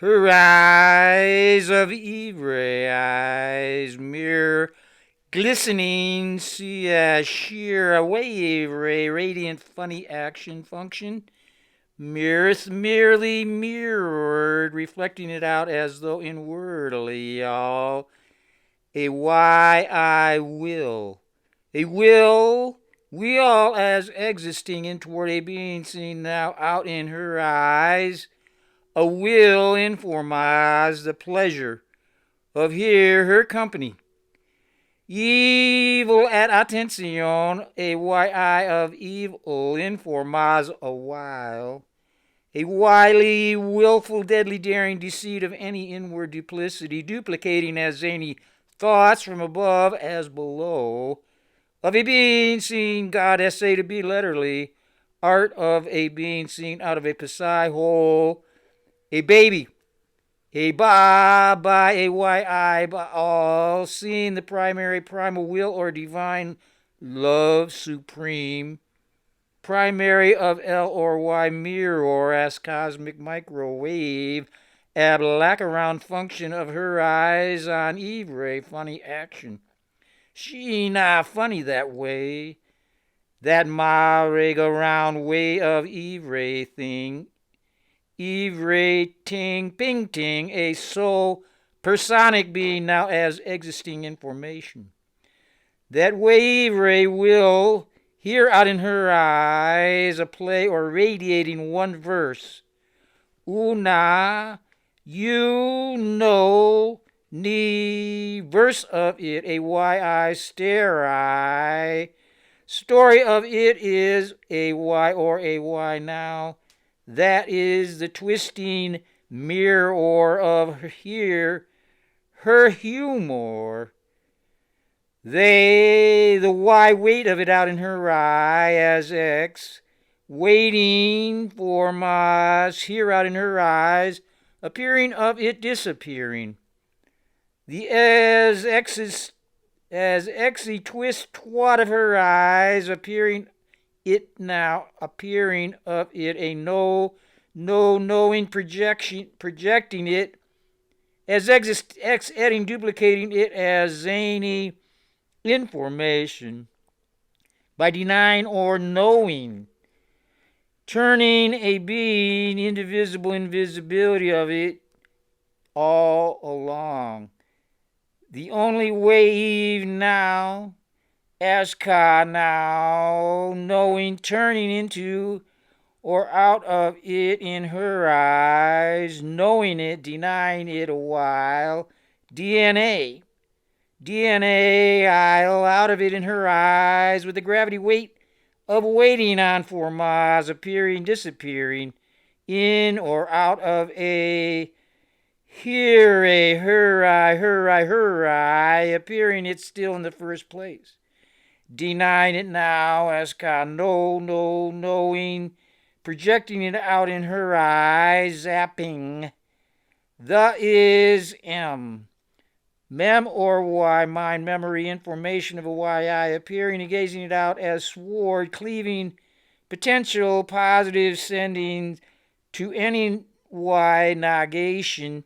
Her eyes of Ivray eyes, mirror glistening, see a sheer a wave ray, radiant funny action function, merely mirrored, reflecting it out as though inwardly, all a why I will. A will, we all as existing in toward a being seen now out in her eyes, a will informaze the pleasure of hear her company. Evil at attention, a eye of evil informaze a while. A wily, willful, deadly, daring deceit of any inward duplicity, duplicating as zany thoughts from above as below, of a being seen, God essay to be letterly, art of a being seen out of a psi hole, a baby, a ba by a yi by all, seeing the primary primal will or divine love supreme, primary of L or Y mirror as cosmic microwave, a black around function of her eyes on Eve ray, funny action. She not funny that way. That merry-go-round way of Eve ray thing. Eve ray ting ping ting, a soul personic being now as existing information. That way Eve ray will here out in her eyes a play or radiating one verse. Una, you know, ni, verse of it, a yi stare I. Story of it is a y or a y now. That is the twisting mirror of here, her humor. They, the Y weight of it out in her eye as X, waiting for Mas here out in her eyes, appearing of it disappearing. The as Xy twist twat of her eyes, appearing it now, appearing of it a knowing projecting it as X adding duplicating it as zany information by denying or knowing, turning a being indivisible invisibility of it all along. The only way Eve now, Ashka now, knowing, turning into or out of it in her eyes, knowing it, denying it a while, DNA I'll out of it in her eyes with the gravity weight of waiting on for Maz appearing, disappearing, in or out of a here a her I, appearing it still in the first place. Denying it now as knowing, projecting it out in her eyes, zapping. The is M. Mem or Y, mind, memory, information of a YI, appearing and gazing it out as sword, cleaving, potential, positive, sending to any Y negation,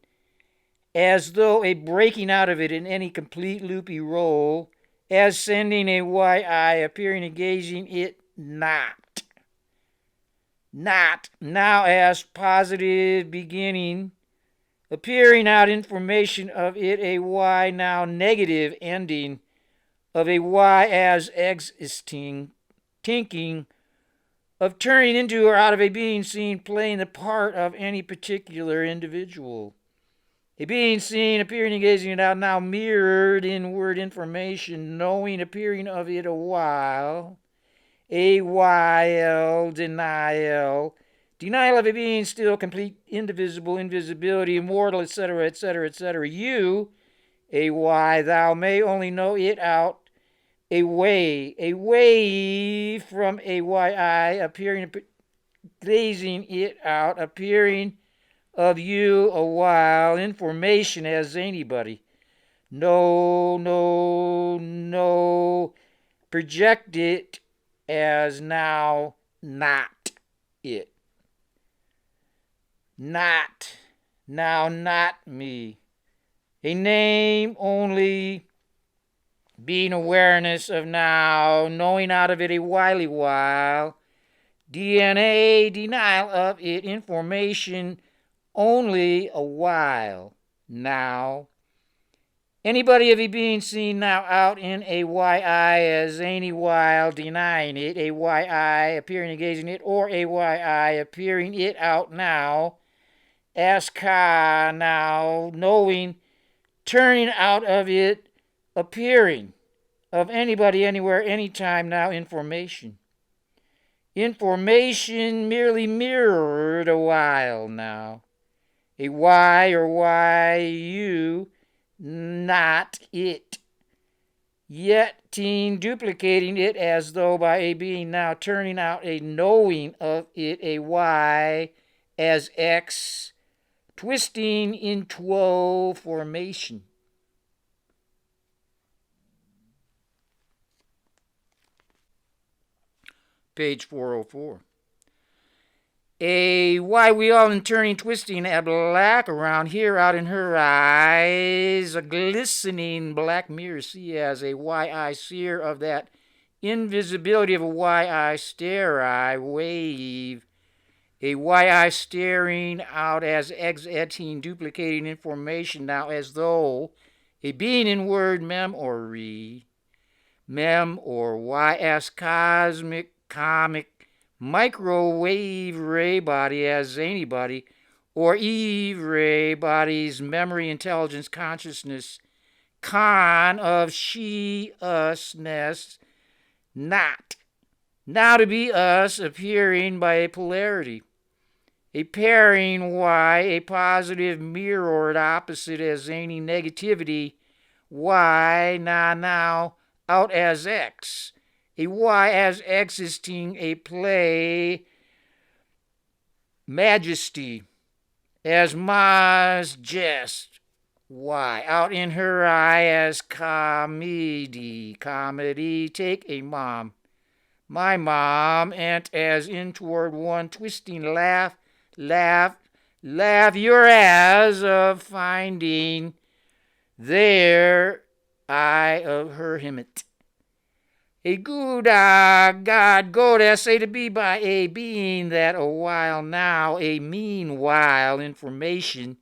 as though a breaking out of it in any complete loopy roll, as sending a YI, appearing and gazing it not. Not, now as positive beginning, appearing out information of it a Y now negative ending of a Y as existing, thinking of turning into or out of a being seen playing the part of any particular individual. A being seen appearing and gazing it out now mirrored inward information, knowing appearing of it a while. AYL denial. Denial of it being still complete, indivisible, invisibility, immortal, etc., etc., etc. You, a why, thou may only know it out, a way from a yi, appearing, gazing it out, appearing of you a while, information as anybody. No, project it as now not it. Not now not me. A name only, being awareness of now, knowing out of it a wily while, DNA denial of it, information only a while now. Anybody of it being seen now out in a YI as any while denying it, a YI appearing engaging it, or a YI appearing it out now, as Ka now, knowing, turning out of it, appearing, of anybody, anywhere, anytime now, information. Information merely mirrored a while now. A Y or YU, not it. Yet teen duplicating it as though by a being now turning out a knowing of it, a Y as X, twisting into formation. Page 404. A why we all in turning, twisting a black around here out in her eyes, a glistening black mirror, see as a why I seer of that invisibility of a why I stare I wave, a why I staring out as exiting, duplicating information now as though a being in word memory, mem or y as cosmic, comic, microwave ray body as anybody, or Eve ray body's memory, intelligence, consciousness, con of she, us-ness, not. Now to be us appearing by a polarity. A pairing Y, a positive mirrored opposite as any negativity, Y, now, out as X. A Y as existing, a play, majesty, as Ma's jest, Y, out in her eye as comedy, take a mom, my mom, and as in toward one, twisting laugh, your as of finding there, I of her him it. A good God, goddess, say to be by a being that a while now, a meanwhile information,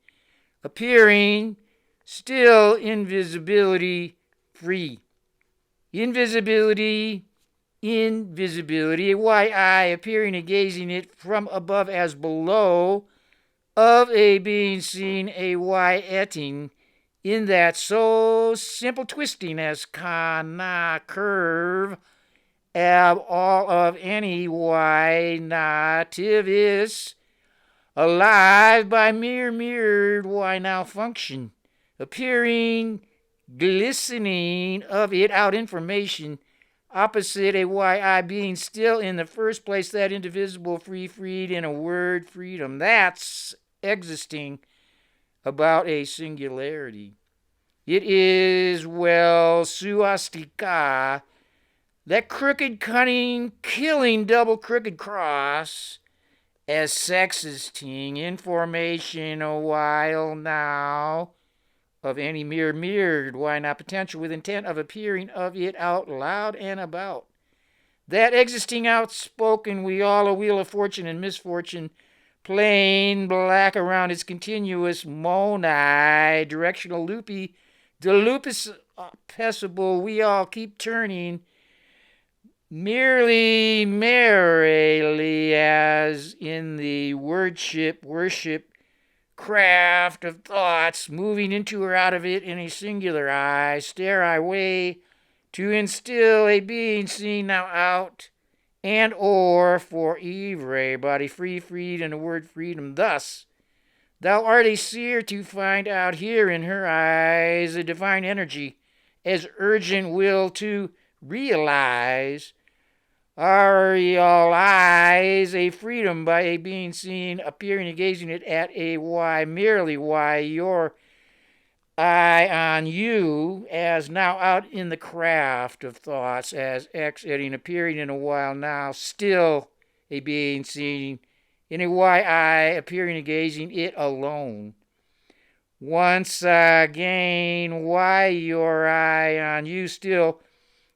appearing, still invisibility free. Invisibility, why I appearing and gazing it from above as below, of a being seen, a why etting, in that so simple twisting as kana curve, ab all of any why nativis, alive by mirrored why now function, appearing, glistening of it out information, opposite a why I being still in the first place that indivisible freed in a word freedom. That's existing about a singularity. It is, well, suastika, that crooked, cunning, killing double crooked cross, as sexisting information a while now, of any mirrored, why not potential with intent of appearing of it out loud and about. That existing outspoken, we all a wheel of fortune and misfortune, plain black around its continuous moni, directional loopy, the lupus pessible, we all keep turning, merely merrily as in the worship, craft of thoughts, moving into or out of it in a singular eye, stare I way to instill a being seen now out, and or for Ivre, body freed in the word freedom. Thus, thou art a seer to find out here in her eyes a divine energy, as urgent will to realize, are all eyes a freedom by a being seen, appearing and gazing it at a why, merely why your eye on you, as now out in the craft of thoughts, as exiting, appearing in a while now, still a being seen, in a why eye, appearing and gazing it alone. Once again, why your eye on you still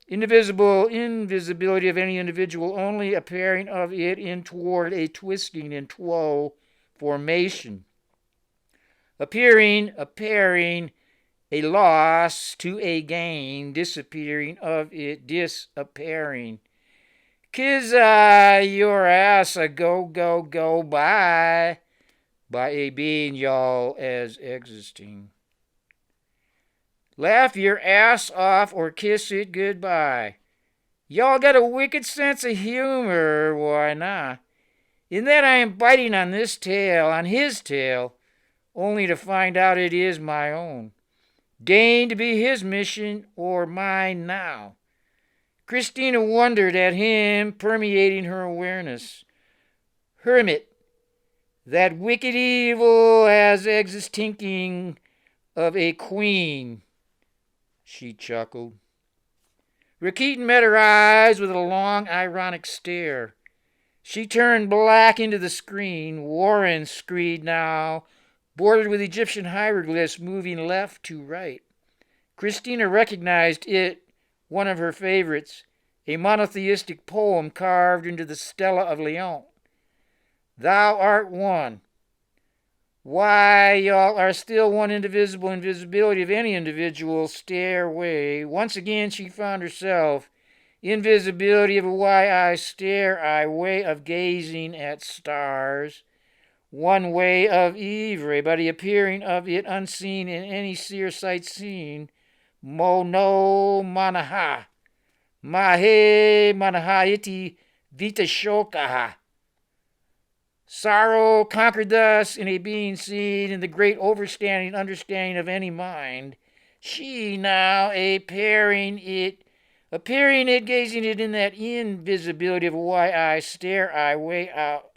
indivisible invisibility of any individual, only appearing of it in toward a twisting in twelve formation. Appearing, a loss to a gain, disappearing of it, disappearing. Kiss your ass a go by a being y'all as existing. Laugh your ass off or kiss it goodbye. Y'all got a wicked sense of humor, why not? In that I am biting on this tail, on his tail, only to find out it is my own. Deign to be his mission or mine now. Christina wondered at him permeating her awareness. Hermit, that wicked evil as existing of a queen, she chuckled. Rakitin met her eyes with a long, ironic stare. She turned black into the screen. Warren's screed now, bordered with Egyptian hieroglyphs moving left to right. Christina recognized it, one of her favorites, a monotheistic poem carved into the Stella of Leon. Thou art one. Why, y'all are still one indivisible invisibility of any individual stairway. Once again she found herself invisibility of a why I stare I way of gazing at stars. One way of everybody appearing of it unseen in any seer sight seen. Mono manaha. Mahe manaha iti vita shokaha. Sorrow conquered thus in a being seen in the great overstanding understanding of any mind. She now appearing it, gazing it in that invisibility of why I stare I way out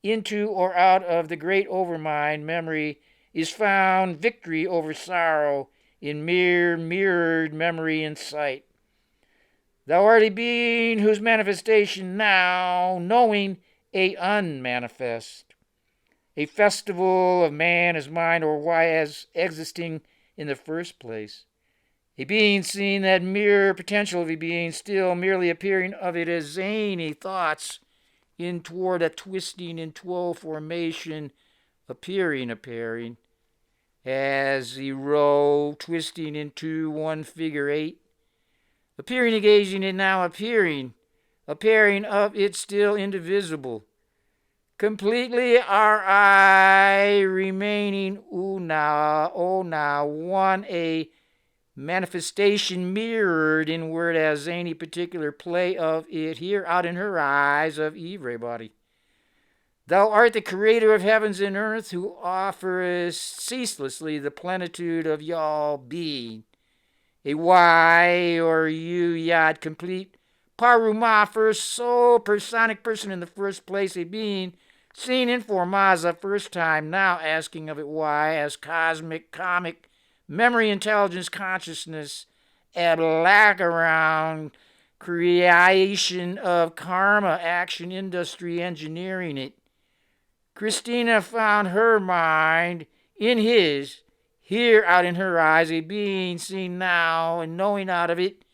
into or out of the great overmind memory is found victory over sorrow in mirrored memory and sight. Thou art a being whose manifestation now, knowing a unmanifest, a festival of man as mind or why as existing in the first place, a being seeing that mere potential of a being still merely appearing of it as zany thoughts in toward a twisting in twelve formation, appearing, as the row twisting into one figure eight, appearing, gazing it now appearing of it still indivisible. Completely our eye remaining una, one, a manifestation mirrored inward as any particular play of it here out in her eyes of everybody. Thou art the creator of heavens and earth who offerest ceaselessly the plenitude of y'all being. A why or you yad complete paruma first soul personic person in the first place, a being seen in formaza first time, now asking of it why as cosmic comic memory intelligence consciousness a black around creation of karma action industry engineering it. Christina found her mind in his, here out in her eyes, a being seen now and knowing out of it,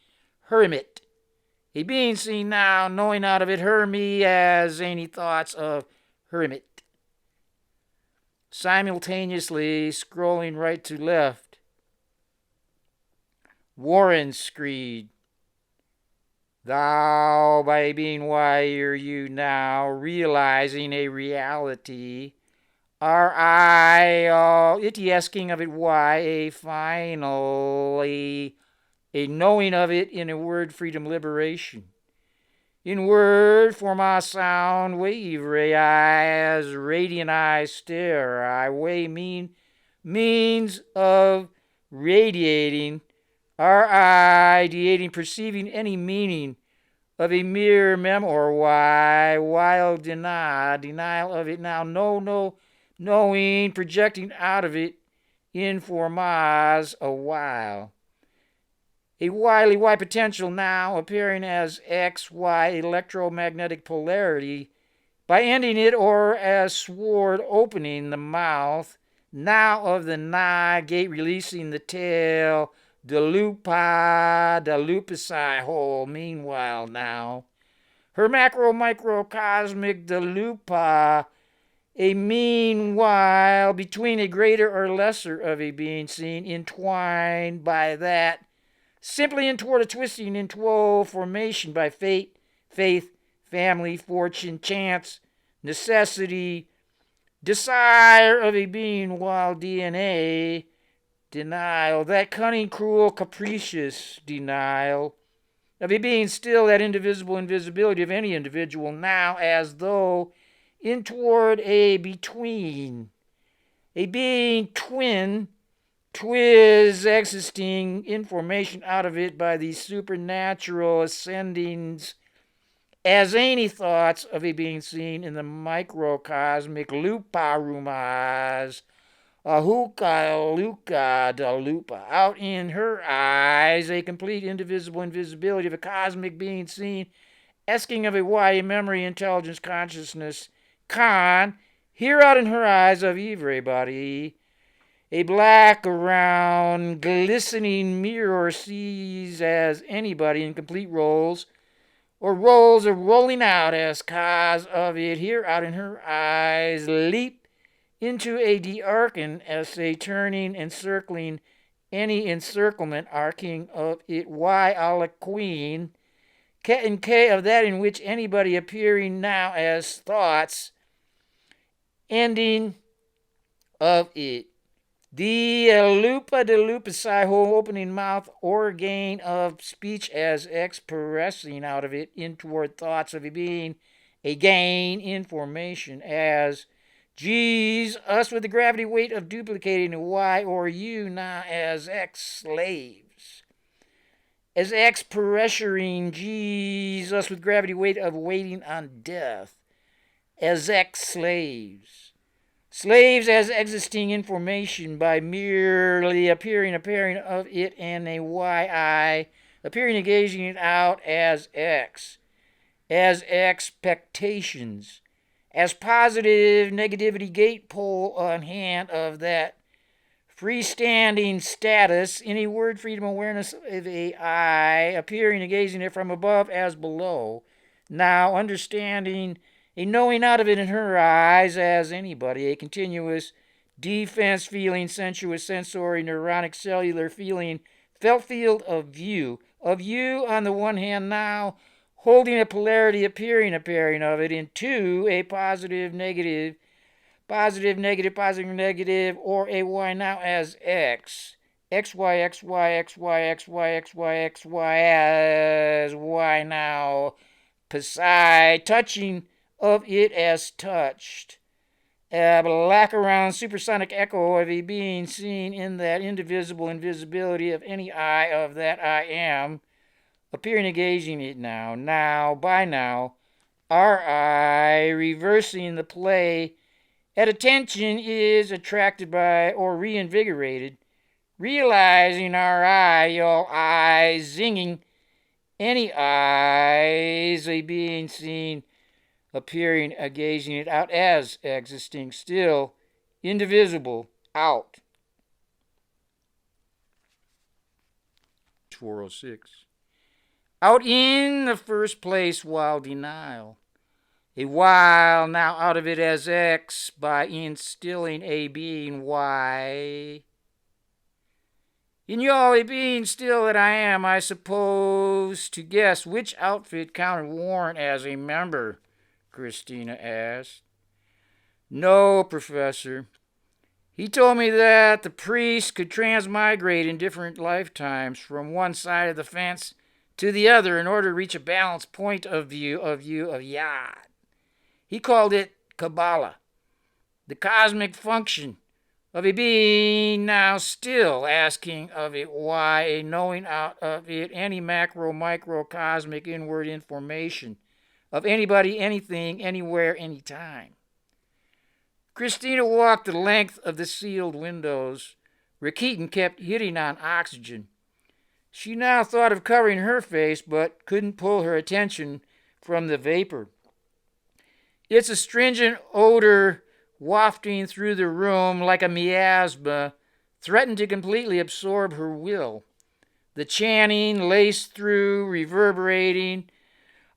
hermit. A being seen now, knowing out of it, her me as any thoughts of hermit. Simultaneously scrolling right to left. Warren's screed. Thou, by being why are you now realizing a reality, are I all it asking of it why a finally a knowing of it in a word freedom liberation. In word for my sound wave ray as radiant eyes stare I way means of radiating our ideating perceiving any meaning of a mere mem or why while denial of it now knowing projecting out of it in formas a while. A wily Y potential now appearing as XY electromagnetic polarity by ending it or as sword opening the mouth now of the nigh gate releasing the tail, the lupa, the lupusci hole, meanwhile now. Her macro microcosmic the lupa, a meanwhile between a greater or lesser of a being seen, entwined by that, simply in toward a twisting in twelve formation by fate, faith, family, fortune, chance, necessity, desire of a being, while DNA, denial, that cunning, cruel, capricious denial of a being still, that indivisible invisibility of any individual now, as though in toward a between, a being twin, twiz existing information out of it by these supernatural ascendings as any thoughts of a being seen in the microcosmic luparumas, ahuka luka da lupa, out in her eyes, a complete indivisible invisibility of a cosmic being seen, asking of a why, memory, intelligence, consciousness, con, here out in her eyes of everybody, a black round glistening mirror sees as anybody in complete roles, or rolls are rolling out as cause of it here out in her eyes, leap into a de-arcing essay, turning and circling any encirclement arcing of it, y a la queen, K and K of that in which anybody appearing now as thoughts, ending of it. The lupa de lupaci whole opening mouth organ of speech as expressing out of it in toward thoughts of a being, a gain information as G's us with the gravity weight of duplicating a Y or U now as X slaves. As X pressuring G's us with gravity weight of waiting on death as X slaves. Slaves as existing information by merely appearing of it and a YI, appearing engaging it out as X, as expectations, as positive negativity gate pole on hand of that freestanding status, any word freedom awareness of a I, appearing and gazing it from above as below, now understanding a knowing out of it in her eyes as anybody, a continuous defense feeling, sensuous, sensory, neuronic, cellular feeling, felt field of you on the one hand now, holding a polarity appearing of it into a positive, negative, positive, negative, positive, negative, or a Y now as X. XY, XY, XY, XY, XY, XY as Y now. Psi, touching of it as touched. A black around supersonic echo of a being seen in that indivisible invisibility of any I of that I am, appearing engaging it now, by now, our I reversing the play at attention is attracted by or reinvigorated, realizing our I, y'all eyes zinging, any eyes a being seen appearing, gazing it out as existing, still, indivisible, out. 406. Out in the first place while denial. A while now out of it as X by instilling a being Y. In y'all a being still that I am, I suppose, to guess which outfit counted warrant as a member, Christina asked. No, Professor. He told me that the priest could transmigrate in different lifetimes from one side of the fence to the other in order to reach a balanced point of view of Yah. He called it Kabbalah, the cosmic function of a being now still asking of it why, a knowing out of it any macro, micro, cosmic inward information of anybody, anything, anywhere, anytime. Christina walked the length of the sealed windows. Rakitin kept hitting on oxygen. She now thought of covering her face, but couldn't pull her attention from the vapor. Its astringent odor wafting through the room like a miasma, threatened to completely absorb her will. The chanting laced through, reverberating,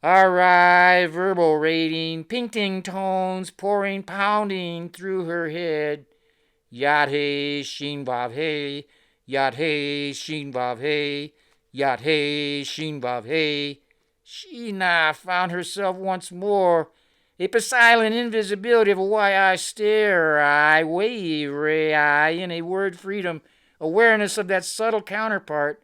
RI verbal rating, ping tones pouring, pounding through her head. Yat he, shin bav he, yat he, shin bav he, yat he, shin bav he. She now found herself once more a silent invisibility of a wide-eye stare-eye, wave-ray-eye, in a word freedom, awareness of that subtle counterpart,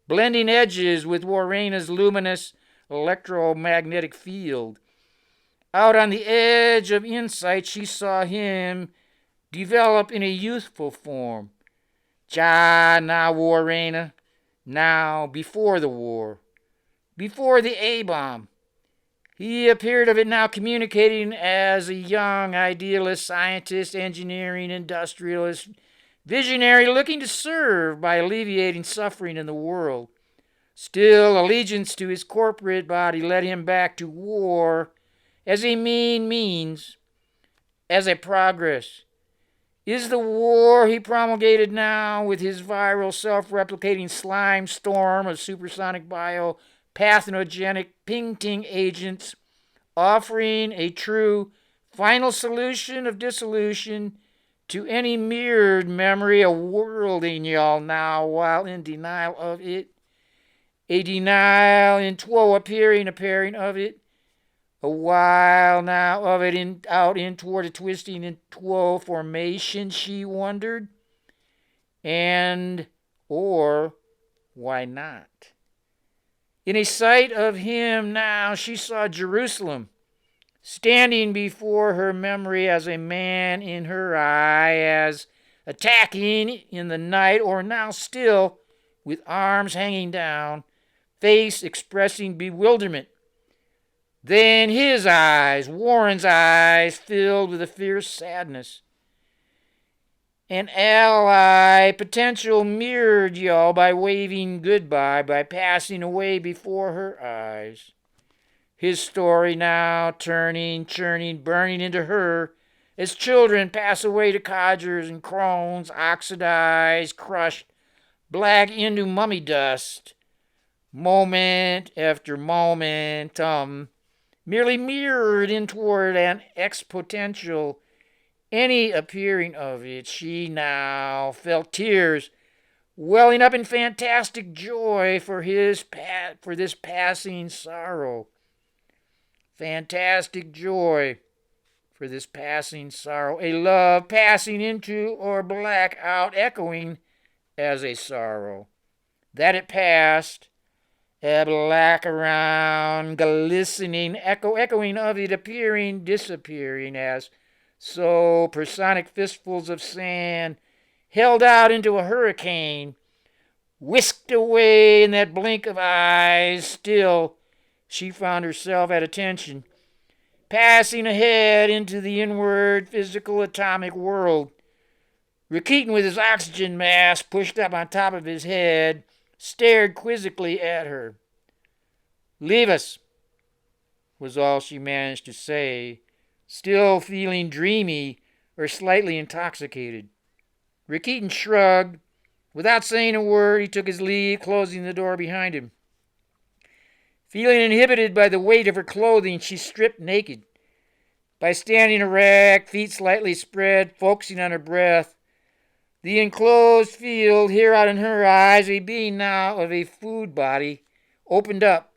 blending edges with Warrena's luminous electromagnetic field. Out on the edge of insight, she saw him develop in a youthful form. Ja now Warrena, now before the war, before the A-bomb. He appeared of it now communicating as a young idealist, scientist, engineering, industrialist, visionary looking to serve by alleviating suffering in the world. Still, allegiance to his corporate body led him back to war as a means, as a progress. Is the war he promulgated now with his viral, self-replicating slime storm of supersonic biopathogenic ping-ting agents offering a true final solution of dissolution to any mirrored memory of worlding y'all now while in denial of it? A denial in two appearing of it, a while now of it out in toward a twisting in two formation, she wondered. And, or, why not? In a sight of him now, she saw Jerusalem, standing before her memory as a man in her eye, as attacking in the night, or now still, with arms hanging down, face expressing bewilderment. Then his eyes, Warren's eyes, filled with a fierce sadness. An ally potential mirrored y'all by waving goodbye, by passing away before her eyes. His story now turning, churning, burning into her as children pass away to codgers and crones, oxidized, crushed, black into mummy dust. Moment after momentum, merely mirrored in toward an exponential, any appearing of it. She now felt tears welling up in fantastic joy for this passing sorrow. Fantastic joy for this passing sorrow. A love passing into or black out, echoing as a sorrow. That it passed, a black around, glistening, echoing of it appearing, disappearing, as so personic fistfuls of sand held out into a hurricane, whisked away in that blink of eyes. Still, she found herself at attention, passing ahead into the inward physical atomic world. Rakitin, with his oxygen mask pushed up on top of his head, stared quizzically at her. "Leave us," was all she managed to say, still feeling dreamy or slightly intoxicated. Rakitin shrugged. Without saying a word, he took his leave, closing the door behind him. Feeling inhibited by the weight of her clothing, she stripped naked. By standing erect, feet slightly spread, focusing on her breath, the enclosed field here out in her eyes, a being now of a food body, opened up.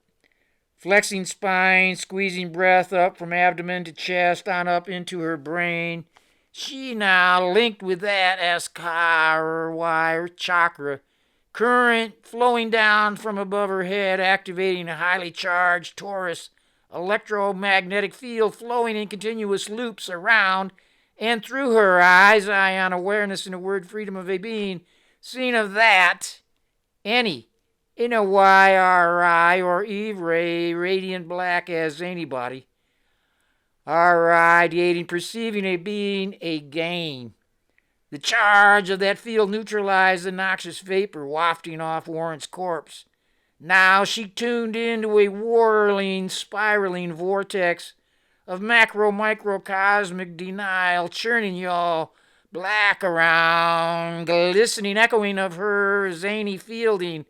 Flexing spine, squeezing breath up from abdomen to chest, on up into her brain. She now linked with that as wire chakra, current flowing down from above her head, activating a highly charged torus electromagnetic field flowing in continuous loops around and through her eyes, ion awareness in the word freedom of a being, seen of that, any, in a YRI or Eve ray, radiant black as anybody. Radiating, perceiving a being, a gain. The charge of that field neutralized the noxious vapor wafting off Warren's corpse. Now she tuned into a whirling, spiraling vortex of macro microcosmic denial, churning y'all black around, glistening, echoing of her zany fielding,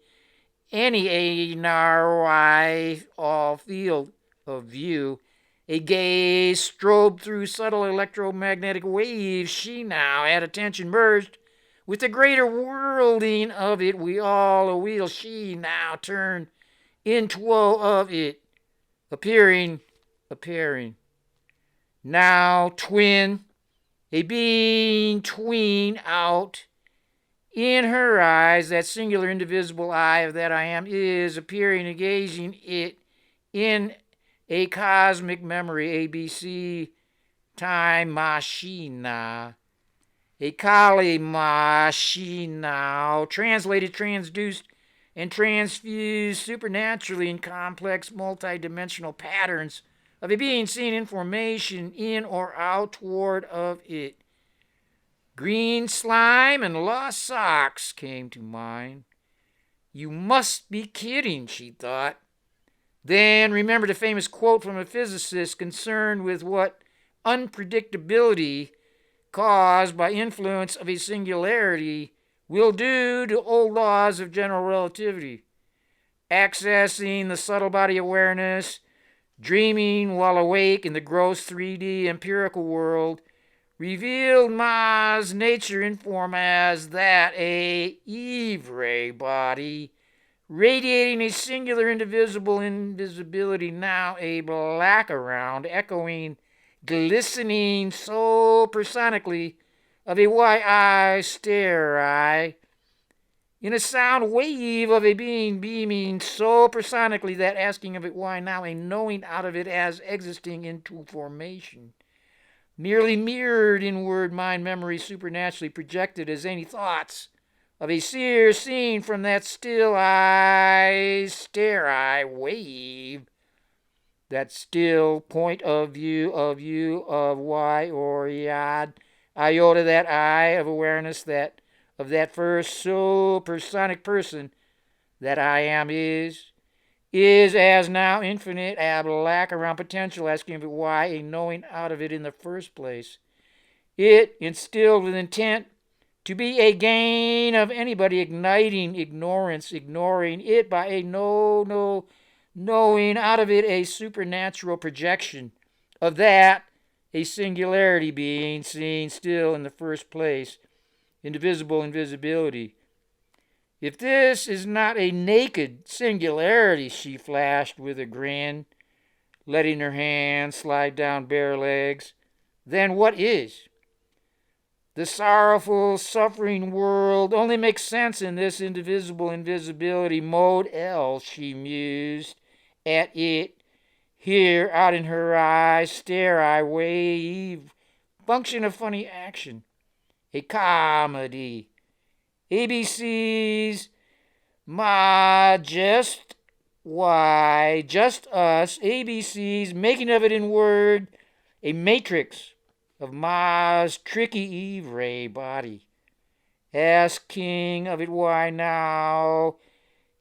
any A-N-R-Y all field of view. A gaze strobed through subtle electromagnetic waves. She now, at attention, merged with the greater worlding of it. We all a wheel. She now turned into of it, appearing. Now twin, a being tween out in her eyes, that singular indivisible eye of that I am is appearing and gazing it in a cosmic memory, ABC time machina, a Kali machina, translated, transduced, and transfused supernaturally in complex multidimensional patterns of a being seen in formation in or out toward of it. Green slime and lost socks came to mind. You must be kidding, she thought. Then remembered a famous quote from a physicist concerned with what unpredictability caused by influence of a singularity will do to old laws of general relativity. Accessing the subtle body awareness, dreaming while awake in the gross 3D empirical world, revealed Ma's nature in form as that a Eve ray body, radiating a singular indivisible invisibility, now a black around, echoing, glistening so personically of a why-I stare-I, in a sound wave of a being beaming so personically that asking of it why now, a knowing out of it as existing into formation. Merely mirrored inward mind memory supernaturally projected as any thoughts of a seer seen from that still eye stare eye wave, that still point of view of you of why or yod iota, that eye of awareness, that of that first so personic person that I am is as now infinite black around potential, asking of it why, a knowing out of it in the first place. It instilled with intent to be a gain of anybody, igniting ignorance, ignoring it by a knowing out of it, a supernatural projection of that, a singularity being seen still in the first place, indivisible invisibility. If this is not a naked singularity, she flashed with a grin, letting her hand slide down bare legs, then what is? The sorrowful, suffering world only makes sense in this indivisible invisibility mode. L, she mused at it, here out in her eyes, stare I wave, function of funny action, a comedy. ABC's Ma just why just us, ABC's making of it in word, a matrix of Ma's tricky Eve ray body, asking of it why now,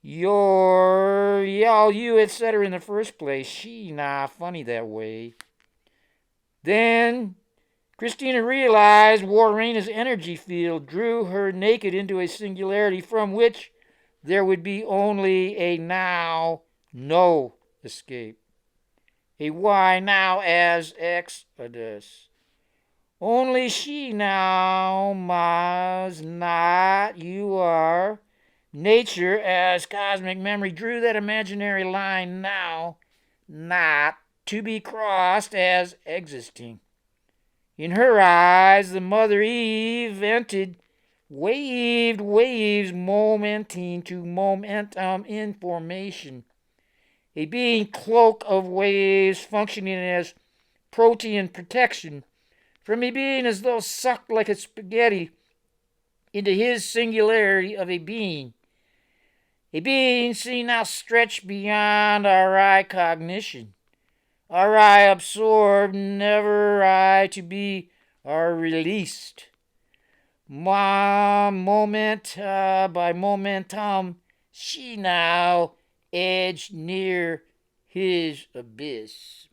you're y'all you etc. in the first place. She nah funny that way. Then Christina realized Warrena's energy field drew her naked into a singularity from which there would be only a now, no escape. A why now as exodus. Only she now, Maz, not you are. Nature as cosmic memory drew that imaginary line now, not to be crossed as existing. In her eyes, the Mother Eve vented, waved waves momenting to momentum in formation. A being cloak of waves functioning as protein protection from a being as though sucked like a spaghetti into his singularity of a being. A being seen now stretched beyond our eye cognition. Our eye absorbed, never eye to be are released. Moment by momentum, she now edged near his abyss.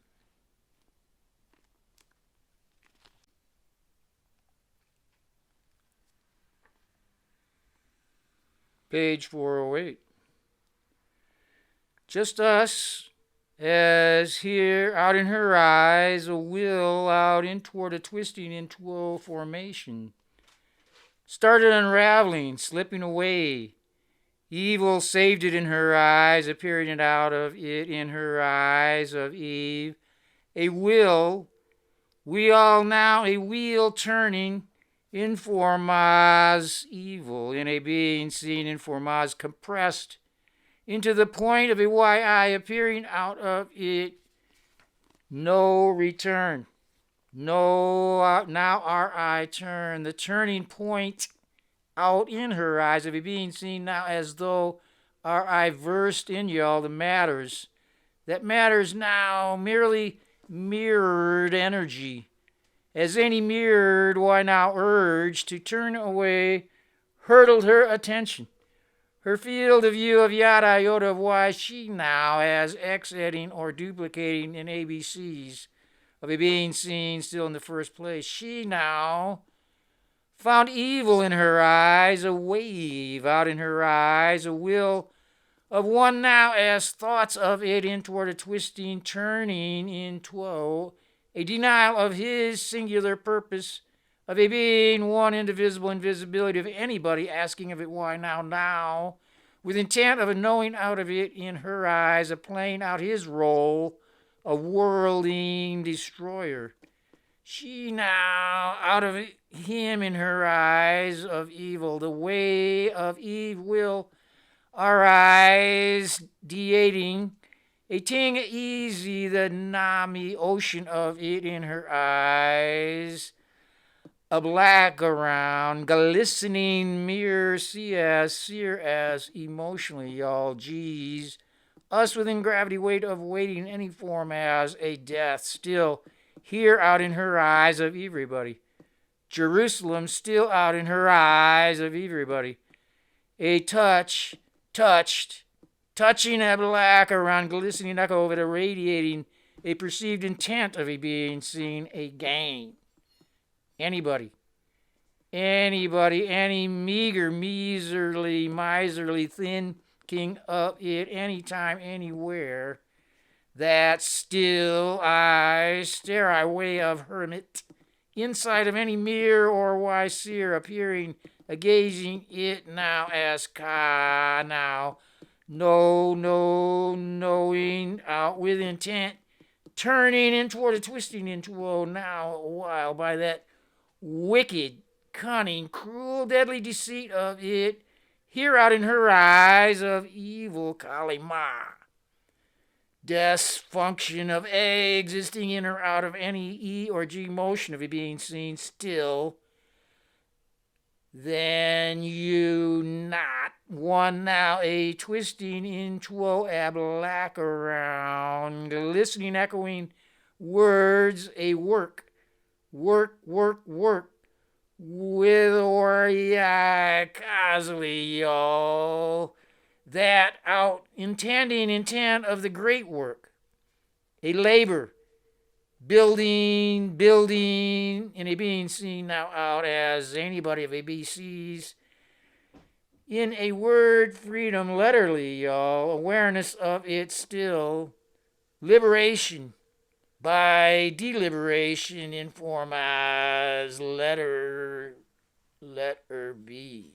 Page 408. Just us, as here out in her eyes, a will out in toward a twisting into a formation. Started unraveling, slipping away. Evil saved it in her eyes, appearing out of it in her eyes of Eve. A will, we all now a wheel turning in formas evil, in a being seen in formas compressed into the point of a yi appearing out of it. No return. No, now our eye turn, the turning point out in her eyes of a being seen now as though our eye versed in y'all the matters. That matters now merely mirrored energy. As any mirrored, why now urge to turn away, hurtled her attention. Her field of view of yada iota of why she now as X-editing or duplicating in ABCs of a being seen still in the first place. She now found evil in her eyes, a wave out in her eyes, a will of one now as thoughts of it in toward a twisting, turning into a denial of his singular purpose of a being one indivisible invisibility of anybody asking of it why now, with intent of a knowing out of it in her eyes, of playing out his role, a worlding destroyer. She now, out of him in her eyes of evil, the way of Eve will our eyes deating, a ting easy, the nami ocean of it in her eyes, a black around, glistening mirror, sear as emotionally, y'all, geez. Us within gravity weight of waiting any form as a death, still here out in her eyes of everybody. Jerusalem still out in her eyes of everybody. A touched, touching a black around, glistening echo of it, a radiating, a perceived intent of a being seen, a gain. Anybody, any meager, miserly thinking of it, anytime, anywhere, that still I stare I way of hermit, inside of any mirror or wise seer appearing, a gazing it now as ka now, no, knowing out with intent, turning in toward a twisting into now a while by that wicked, cunning, cruel, deadly deceit of it, here out in her eyes of evil Kali Ma. Dysfunction of A existing in or out of any E or G motion of a being seen still, then you not one now a twisting into a black around, listening, echoing words, a work, with or ya causally, y'all, that out intending intent of the great work, a labor, building in a being seen now out as anybody of ABCs, in a word freedom, letterly, y'all, awareness of it still, liberation, by deliberation in form as letter B.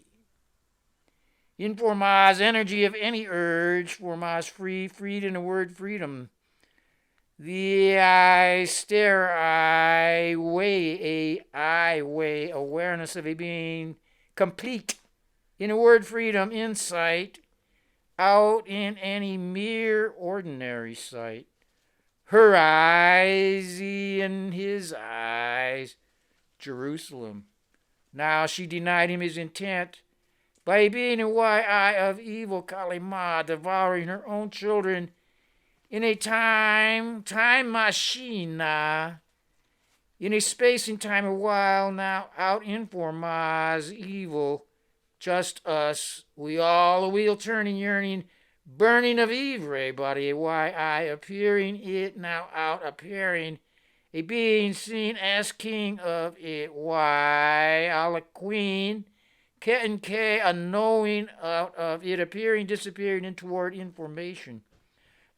In form as energy of any urge, form as freed in a word freedom. The I stare, I weigh, awareness of a being complete. In a word freedom, insight, out in any mere ordinary sight. Her eyes in his eyes, Jerusalem. Now she denied him his intent by being a eye of evil Kali Ma, devouring her own children in a time machine, in a space and time a while now, out in formas evil, just us, we all a wheel turning, yearning, burning of everybody, why I appearing it now out appearing, a being seen as king of it, why a queen, K and K, a knowing out of it, appearing, disappearing, and toward information.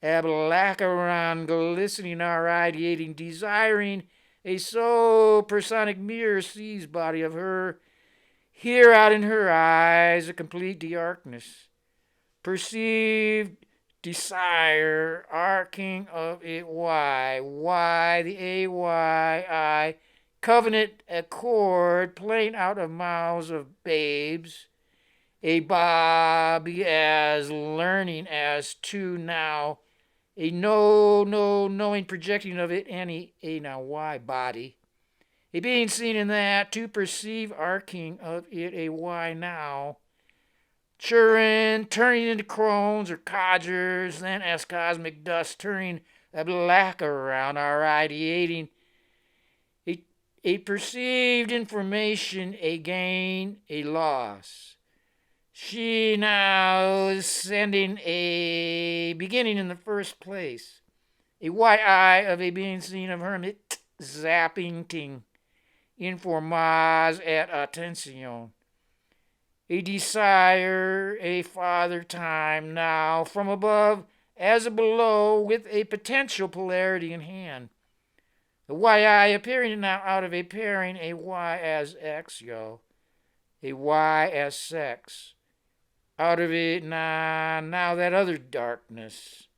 A black around, glistening, irradiating, desiring, a so personic mirror sees body of her, here out in her eyes, a complete darkness. Perceived desire, arcing of it, why, the AYI, covenant accord, playing out of mouths of babes, a Bobby as learning as to now, a no knowing projecting of it, any a now why body, a being seen in that, to perceive arcing of it, a why now, churning, turning into crones or codgers, then as cosmic dust, turning a black around, irradiating a perceived information, a gain, a loss. She now is sending a beginning in the first place, a white eye of a being seen of hermit, zapping ting, informas et attention. A desire, a father time now, from above as below, with a potential polarity in hand. The YI appearing now out of a pairing, a Y as X, a Y as sex. Out of it now that other darkness.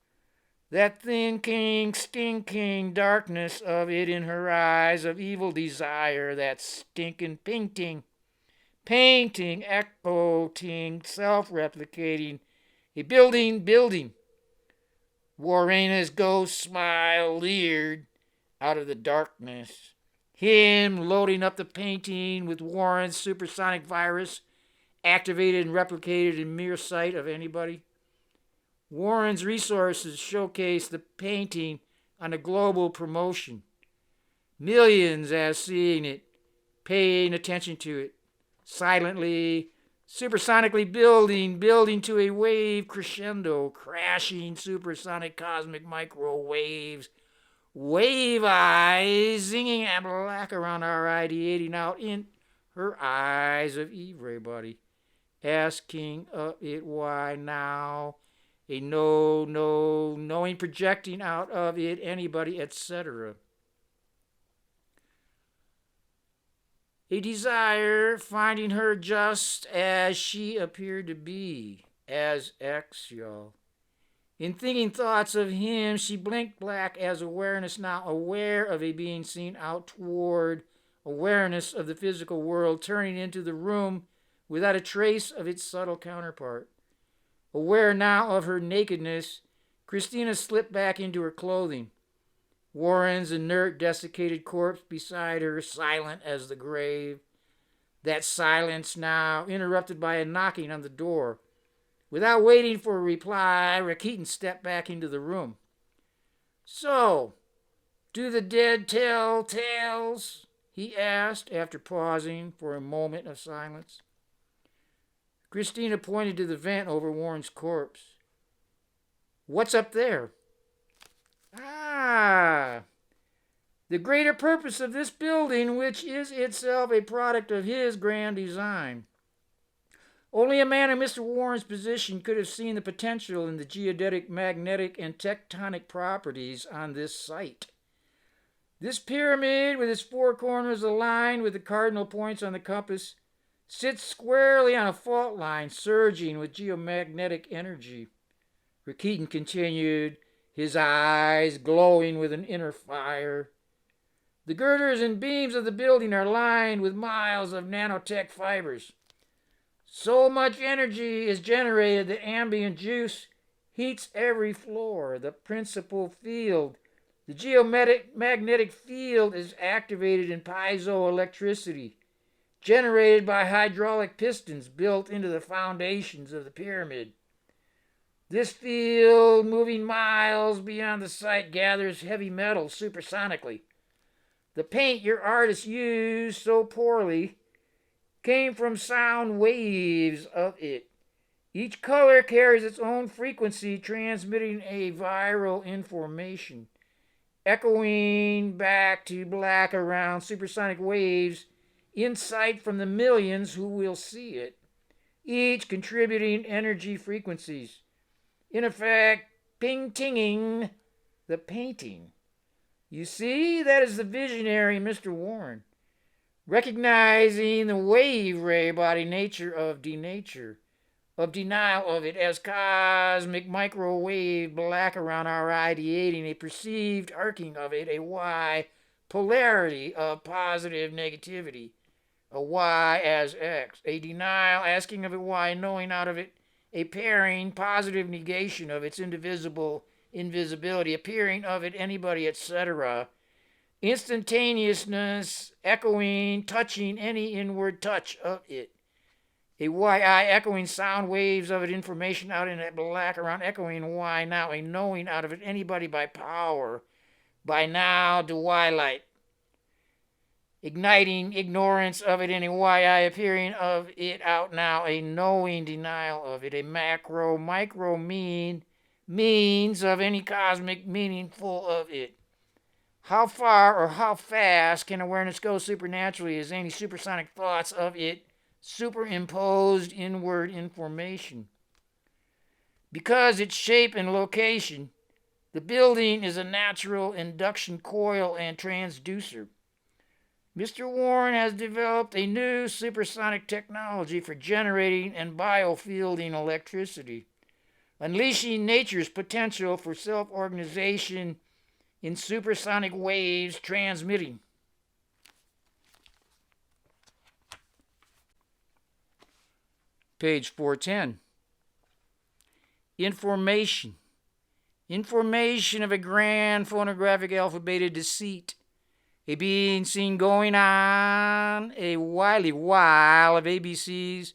That thinking, stinking darkness of it in her eyes of evil desire, that stinking painting, echoing, self-replicating, a building. Warrena's ghost smile leered out of the darkness. Him loading up the painting with Warren's supersonic virus, activated and replicated in mere sight of anybody. Warren's resources showcase the painting on a global promotion. Millions as seeing it, paying attention to it, silently, supersonically building to a wave crescendo, crashing supersonic cosmic microwaves, wave eyes, zinging a black around our radiating out in her eyes of everybody, asking it why now, a no knowing projecting out of it anybody, etc. A desire finding her just as she appeared to be, as X, In thinking thoughts of him, she blinked black as awareness, now aware of a being seen out toward awareness of the physical world, turning into the room without a trace of its subtle counterpart. Aware now of her nakedness, Christina slipped back into her clothing. Warren's inert, desiccated corpse beside her, silent as the grave. That silence now interrupted by a knocking on the door. Without waiting for a reply, Rakitin stepped back into the room. So, do the dead tell tales? He asked after pausing for a moment of silence. Christina pointed to the vent over Warren's corpse. What's up there? Ah, the greater purpose of this building, which is itself a product of his grand design. Only a man in Mr. Warren's position could have seen the potential in the geodetic, magnetic, and tectonic properties on this site. This pyramid, with its four corners aligned with the cardinal points on the compass, sits squarely on a fault line surging with geomagnetic energy. Rakitin continued, his eyes glowing with an inner fire. The girders and beams of the building are lined with miles of nanotech fibers. So much energy is generated that ambient juice heats every floor. The principal field, the geomagnetic field, is activated in piezoelectricity, generated by hydraulic pistons built into the foundations of the pyramid. This field, moving miles beyond the site, gathers heavy metals supersonically. The paint your artist used so poorly came from sound waves of it. Each color carries its own frequency, transmitting a viral information, echoing back to black around supersonic waves insight from the millions who will see it, each contributing energy frequencies. In effect, ping-tinging the painting. You see, that is the visionary Mr. Warren, recognizing the wave ray body nature of denature, of denial of it as cosmic microwave black around our ideating a perceived arcing of it, a Y polarity of positive negativity, a Y as X, a denial asking of it Y, knowing out of it, a pairing positive negation of its indivisible invisibility, appearing of it anybody, etc. Instantaneousness, echoing, touching any inward touch of it. A YI echoing sound waves of it, information out in that black around echoing Y now, a knowing out of it anybody by power, by now to Y light. Igniting ignorance of it in a YI appearing of it out now, a knowing denial of it, a macro, micro means of any cosmic meaningful of it. How far or how fast can awareness go supernaturally as any supersonic thoughts of it superimposed inward information? Because its shape and location, the building is a natural induction coil and transducer. Mr. Warren has developed a new supersonic technology for generating and biofielding electricity, unleashing nature's potential for self-organization in supersonic waves transmitting. Page 410. Information. Information of a grand phonographic alphabeted deceit. A being seen going on a wily while of ABCs,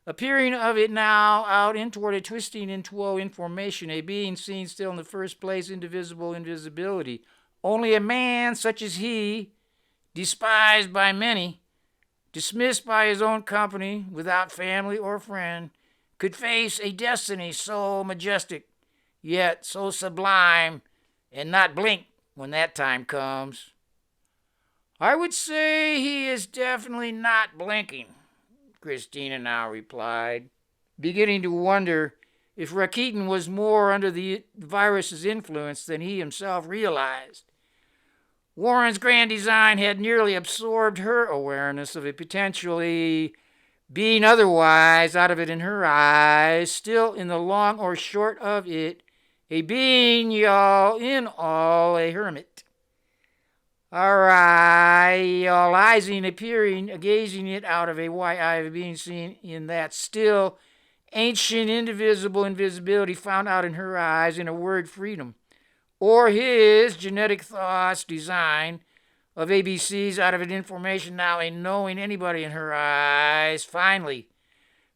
appearing of it now out in toward a twisting into information, a being seen still in the first place, indivisible invisibility. Only a man such as he, despised by many, dismissed by his own company, without family or friend, could face a destiny so majestic, yet so sublime, and not blink when that time comes. I would say he is definitely not blinking, Christina now replied, beginning to wonder if Rakitin was more under the virus's influence than he himself realized. Warren's grand design had nearly absorbed her awareness of it, potentially being otherwise out of it in her eyes, still in the long or short of it, a being, y'all, in all a hermit. All right, all eyesing, appearing, gazing it out of a white eye of being seen in that still ancient indivisible invisibility found out in her eyes in a word freedom, or his genetic thoughts design of ABCs out of an information now a knowing anybody in her eyes. Finally,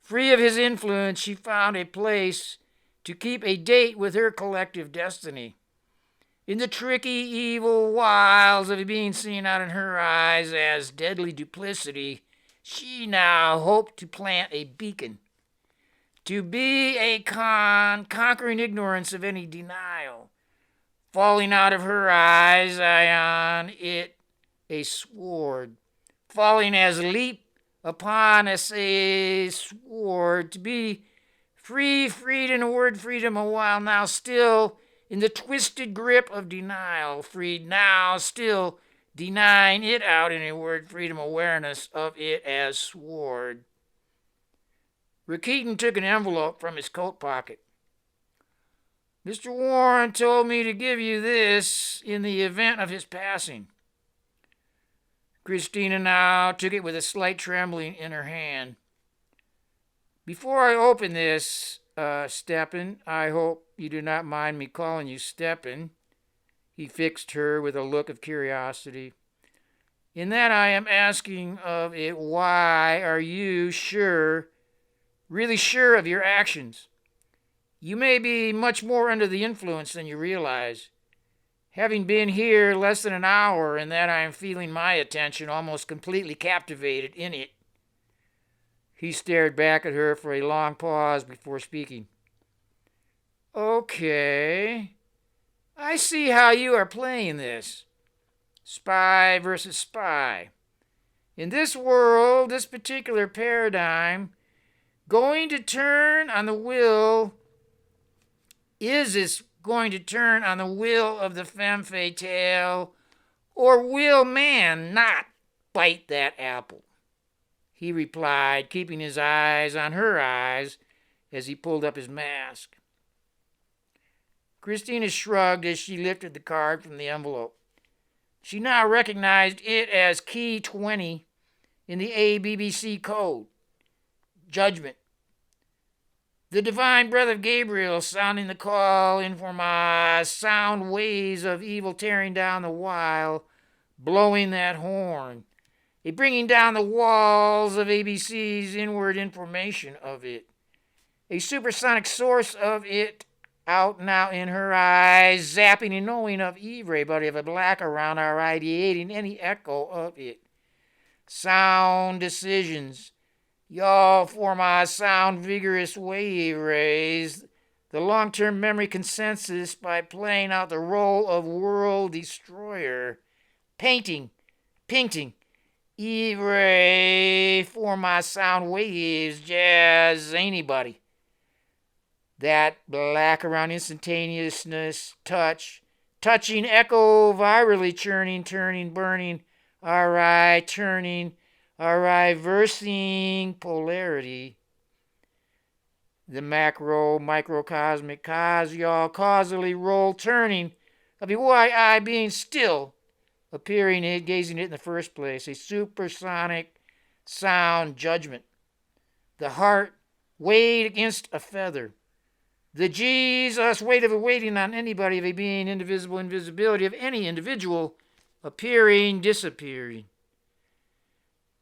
free of his influence, she found a place to keep a date with her collective destiny. In the tricky, evil wiles of being seen out in her eyes as deadly duplicity, she now hoped to plant a beacon, to be a conquering ignorance of any denial, falling out of her eyes on it a sword, falling as leap upon us a sword, to be freed in a word freedom a while now still in the twisted grip of denial, freed now, still denying it out in a word freedom awareness of it as sword. Rakitin took an envelope from his coat pocket. Mr. Warren told me to give you this in the event of his passing. Christina now took it with a slight trembling in her hand. Before I open this, Stepan, I hope you do not mind me calling you Stepan. He fixed her with a look of curiosity. In that I am asking of it, why are you sure, really sure of your actions? You may be much more under the influence than you realize. Having been here less than an hour, and that I am feeling my attention almost completely captivated in it. He stared back at her for a long pause before speaking. Okay, I see how you are playing this. Spy versus spy. In this world, this particular paradigm, going to turn on the will is this going to turn on the will of the femme fatale, or will man not bite that apple? He replied, keeping his eyes on her eyes as he pulled up his mask. Christina shrugged as she lifted the card from the envelope. She now recognized it as key 20 in the ABBC code. Judgment. The divine breath of Gabriel sounding the call in for my sound waves of evil tearing down the while, blowing that horn, a bringing down the walls of ABC's inward information of it, a supersonic source of it out now in her eyes, zapping and knowing of everybody of a black around our ideating any echo of it. Sound decisions. Y'all for my sound vigorous wave rays, the long-term memory consensus by playing out the role of world destroyer. Painting, E-ray for my sound waves, jazz anybody. That black around instantaneousness, touching echo, virally churning, turning, burning, alright, turning, alright, versing polarity. The macro, microcosmic, y'all, causally roll, turning, of the YI being still, appearing it, gazing it in the first place, a supersonic sound judgment. The heart weighed against a feather. The Jesus weight of a waiting on anybody of a being, indivisible invisibility of any individual, appearing, disappearing.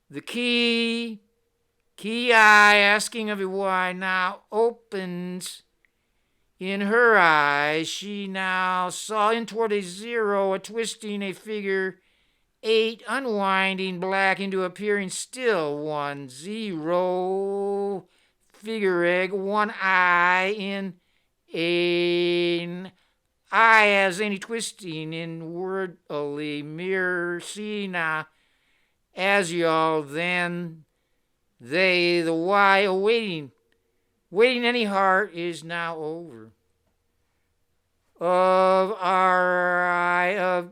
The key eye asking of a why now opens in her eyes. She now saw in toward a zero, a twisting, a figure 8, unwinding black into appearing still 1, 0, figure egg, 1 eye in an eye as any twisting inwardly mirror. See now as y'all then they the why awaiting any heart is now over. Of our eye of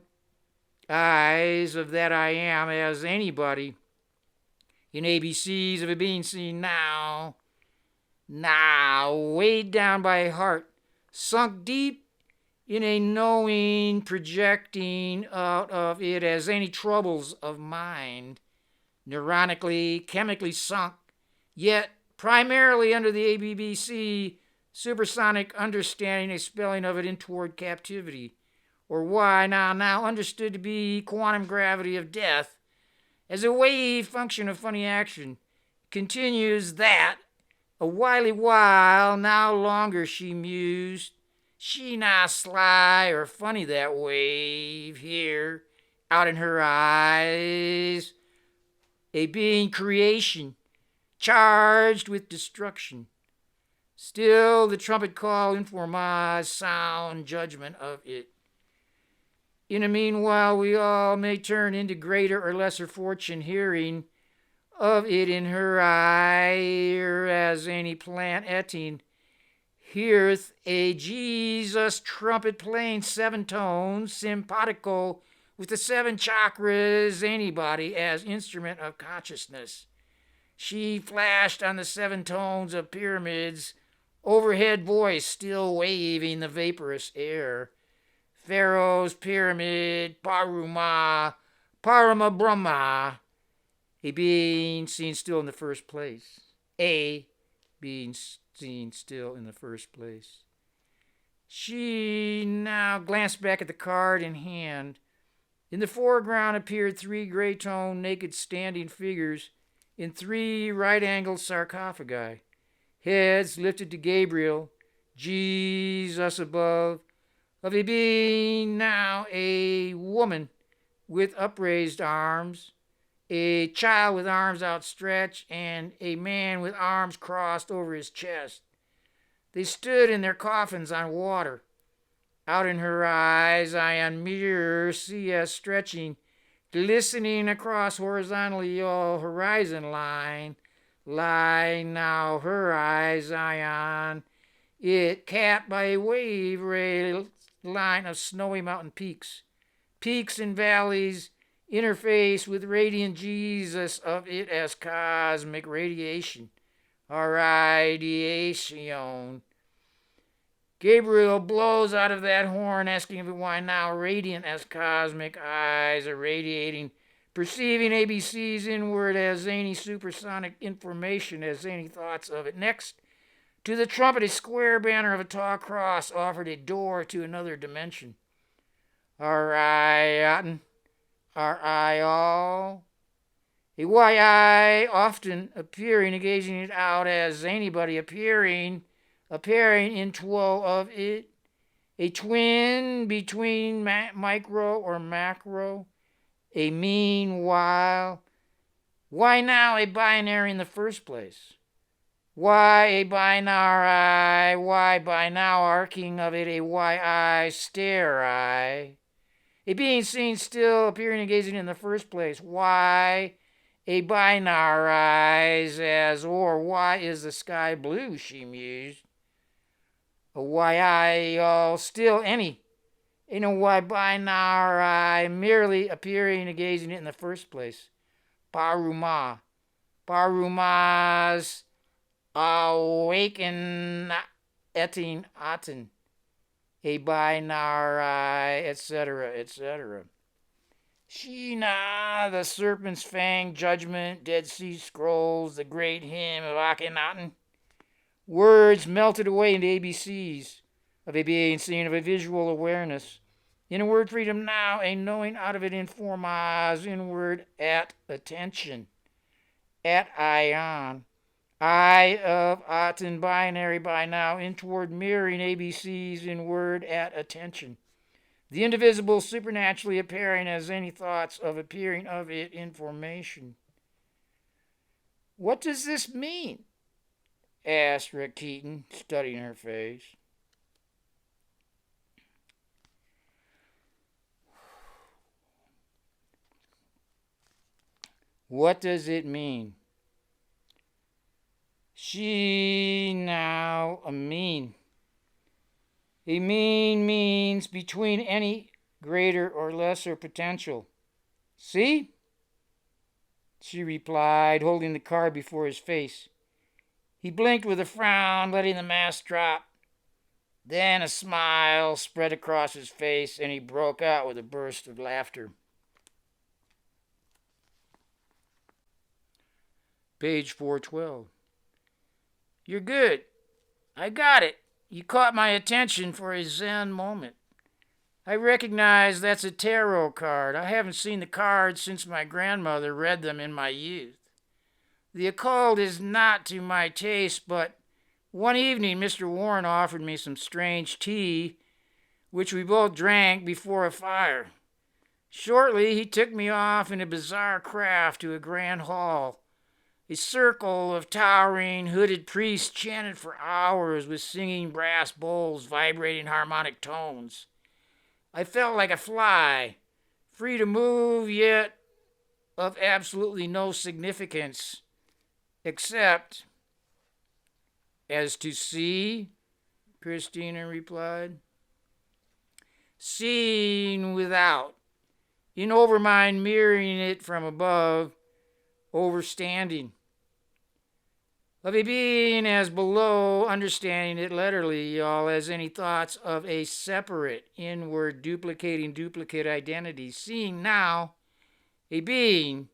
eyes of that I am as anybody in ABCs of a being seen now weighed down by a heart sunk deep in a knowing projecting out of it as any troubles of mind, neuronically, chemically sunk, yet primarily under the ABBC supersonic understanding, a spelling of it in toward captivity, or why now understood to be quantum gravity of death, as a wave function of funny action, continues that, a wily while, now longer she mused, she now sly or funny that wave here, out in her eyes, a being creation, charged with destruction. Still the trumpet call in for my sound judgment of it. In the meanwhile, we all may turn into greater or lesser fortune, hearing of it in her eye, as any plant etting heareth a Jesus trumpet playing 7 tones, simpatico with the 7 chakras, anybody as instrument of consciousness. She flashed on the 7 tones of pyramids, overhead voice still waving the vaporous air. Pharaoh's pyramid, Parama Brahma, a being seen still in the first place. A being seen still in the first place. She now glanced back at the card in hand. In the foreground appeared 3 gray-toned, naked standing figures in 3 right-angled sarcophagi, heads lifted to Gabriel, Jesus above, of a being now a woman with upraised arms, a child with arms outstretched, and a man with arms crossed over his chest. They stood in their coffins on water. Out in her eyes, I on mirror see as stretching, glistening across horizontally your horizon line, lie now her eyes on it, capped by a wave rail line of snowy mountain peaks. Peaks and valleys interface with radiant Jesus of it as cosmic radiation, or radiation. Gabriel blows out of that horn, asking of why now radiant as cosmic eyes are radiating, perceiving ABC's inward as zany supersonic information, as zany thoughts of it. Next, to the trumpet, a square banner of a tall cross offered a door to another dimension. Ariatin, R-I all. A Y-I often appearing, engaging it out as anybody appearing in twelve of it. A twin between micro or macro. A meanwhile. Why now a binary in the first place? Why a binary? Why by now arcing of it a Y-I stare eye? A being seen still appearing and gazing in the first place. Why a binary as, or why is the sky blue, she mused. A why all still any. Ain't no why binary merely appearing and gazing in the first place. Baruma. Barumas awaken etin aten. A binary, etc., etc. Sheena, the serpent's fang, judgment, Dead Sea Scrolls, the great hymn of Akhenaten. Words melted away into ABCs of a being seen, of a visual awareness. In a word, freedom now, a knowing out of it informas, inward at attention. At ion. I of Aten binary by now, in toward mirroring ABCs in word at attention. The indivisible supernaturally appearing as any thoughts of appearing of it information. What does this mean? Asked Rick Keaton, studying her face. What does it mean? She now a mean. A mean means between any greater or lesser potential. See? She replied, holding the card before his face. He blinked with a frown, letting the mask drop. Then a smile spread across his face, and he broke out with a burst of laughter. Page 412. You're good. I got it. You caught my attention for a Zen moment. I recognize that's a tarot card. I haven't seen the cards since my grandmother read them in my youth. The occult is not to my taste, but one evening Mr. Warren offered me some strange tea, which we both drank before a fire. Shortly, he took me off in a bizarre craft to a grand hall. A circle of towering, hooded priests chanted for hours with singing brass bowls vibrating harmonic tones. I felt like a fly, free to move, yet of absolutely no significance, except as to see, Christina replied. Seeing without, in overmind mirroring it from above, overstanding. Of a being as below, understanding it literally, y'all, as any thoughts of a separate, inward, duplicating duplicate identity. Seeing now a being,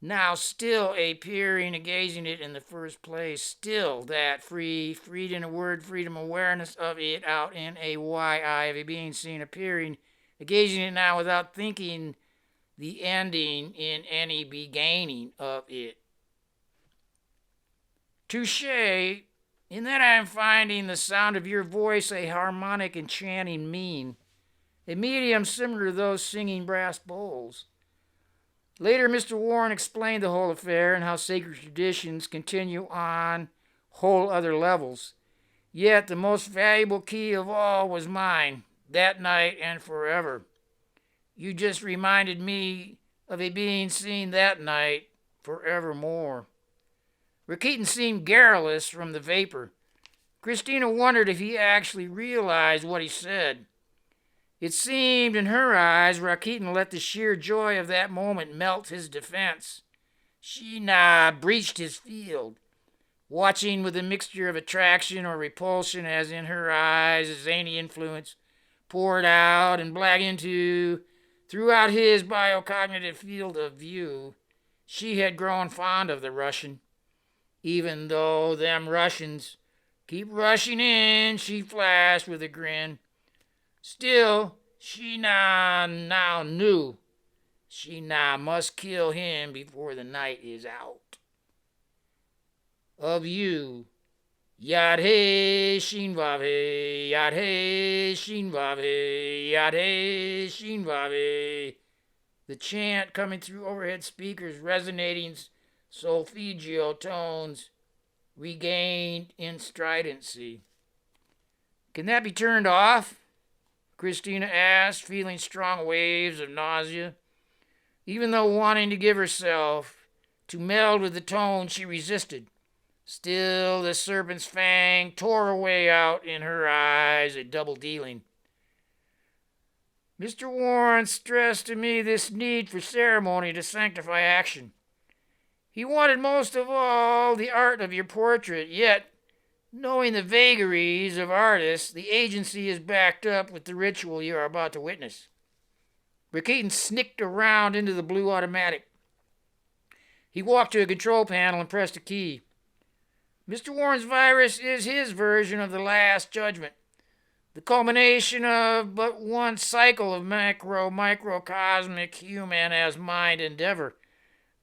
now still appearing, engaging it in the first place, still that freed in a word, freedom awareness of it out in a Y-I of a being seen appearing, engaging it now without thinking the ending in any beginning of it. Touche, in that I am finding the sound of your voice a harmonic enchanting mean, a medium similar to those singing brass bowls. Later, Mr. Warren explained the whole affair and how sacred traditions continue on whole other levels. Yet the most valuable key of all was mine, that night and forever. You just reminded me of a being seen that night forevermore. Rakitin seemed garrulous from the vapor. Christina wondered if he actually realized what he said. It seemed in her eyes Rakitin let the sheer joy of that moment melt his defense. Sheena breached his field, watching with a mixture of attraction or repulsion as in her eyes a zany influence poured out and black into throughout his biocognitive field of view. She had grown fond of the Russian, even though them Russians keep rushing in, she flashed with a grin. Still, she now knew she now must kill him before the night is out. Of you, Yad he Shinvave, Yad he Shinvave, Yad he Shinvave. The chant coming through overhead speakers, resonating solfeggio tones, regained in stridency. Can that be turned off? Christina asked, feeling strong waves of nausea. Even though wanting to give herself to meld with the tone, she resisted. Still, the serpent's fang tore a way out in her eyes, a double dealing. Mr. Warren stressed to me this need for ceremony to sanctify action. He wanted most of all the art of your portrait, yet, knowing the vagaries of artists, the agency is backed up with the ritual you are about to witness. Rakitin snicked around into the blue automatic. He walked to a control panel and pressed a key. Mr. Warren's virus is his version of the Last Judgment, the culmination of but one cycle of microcosmic human as mind endeavor.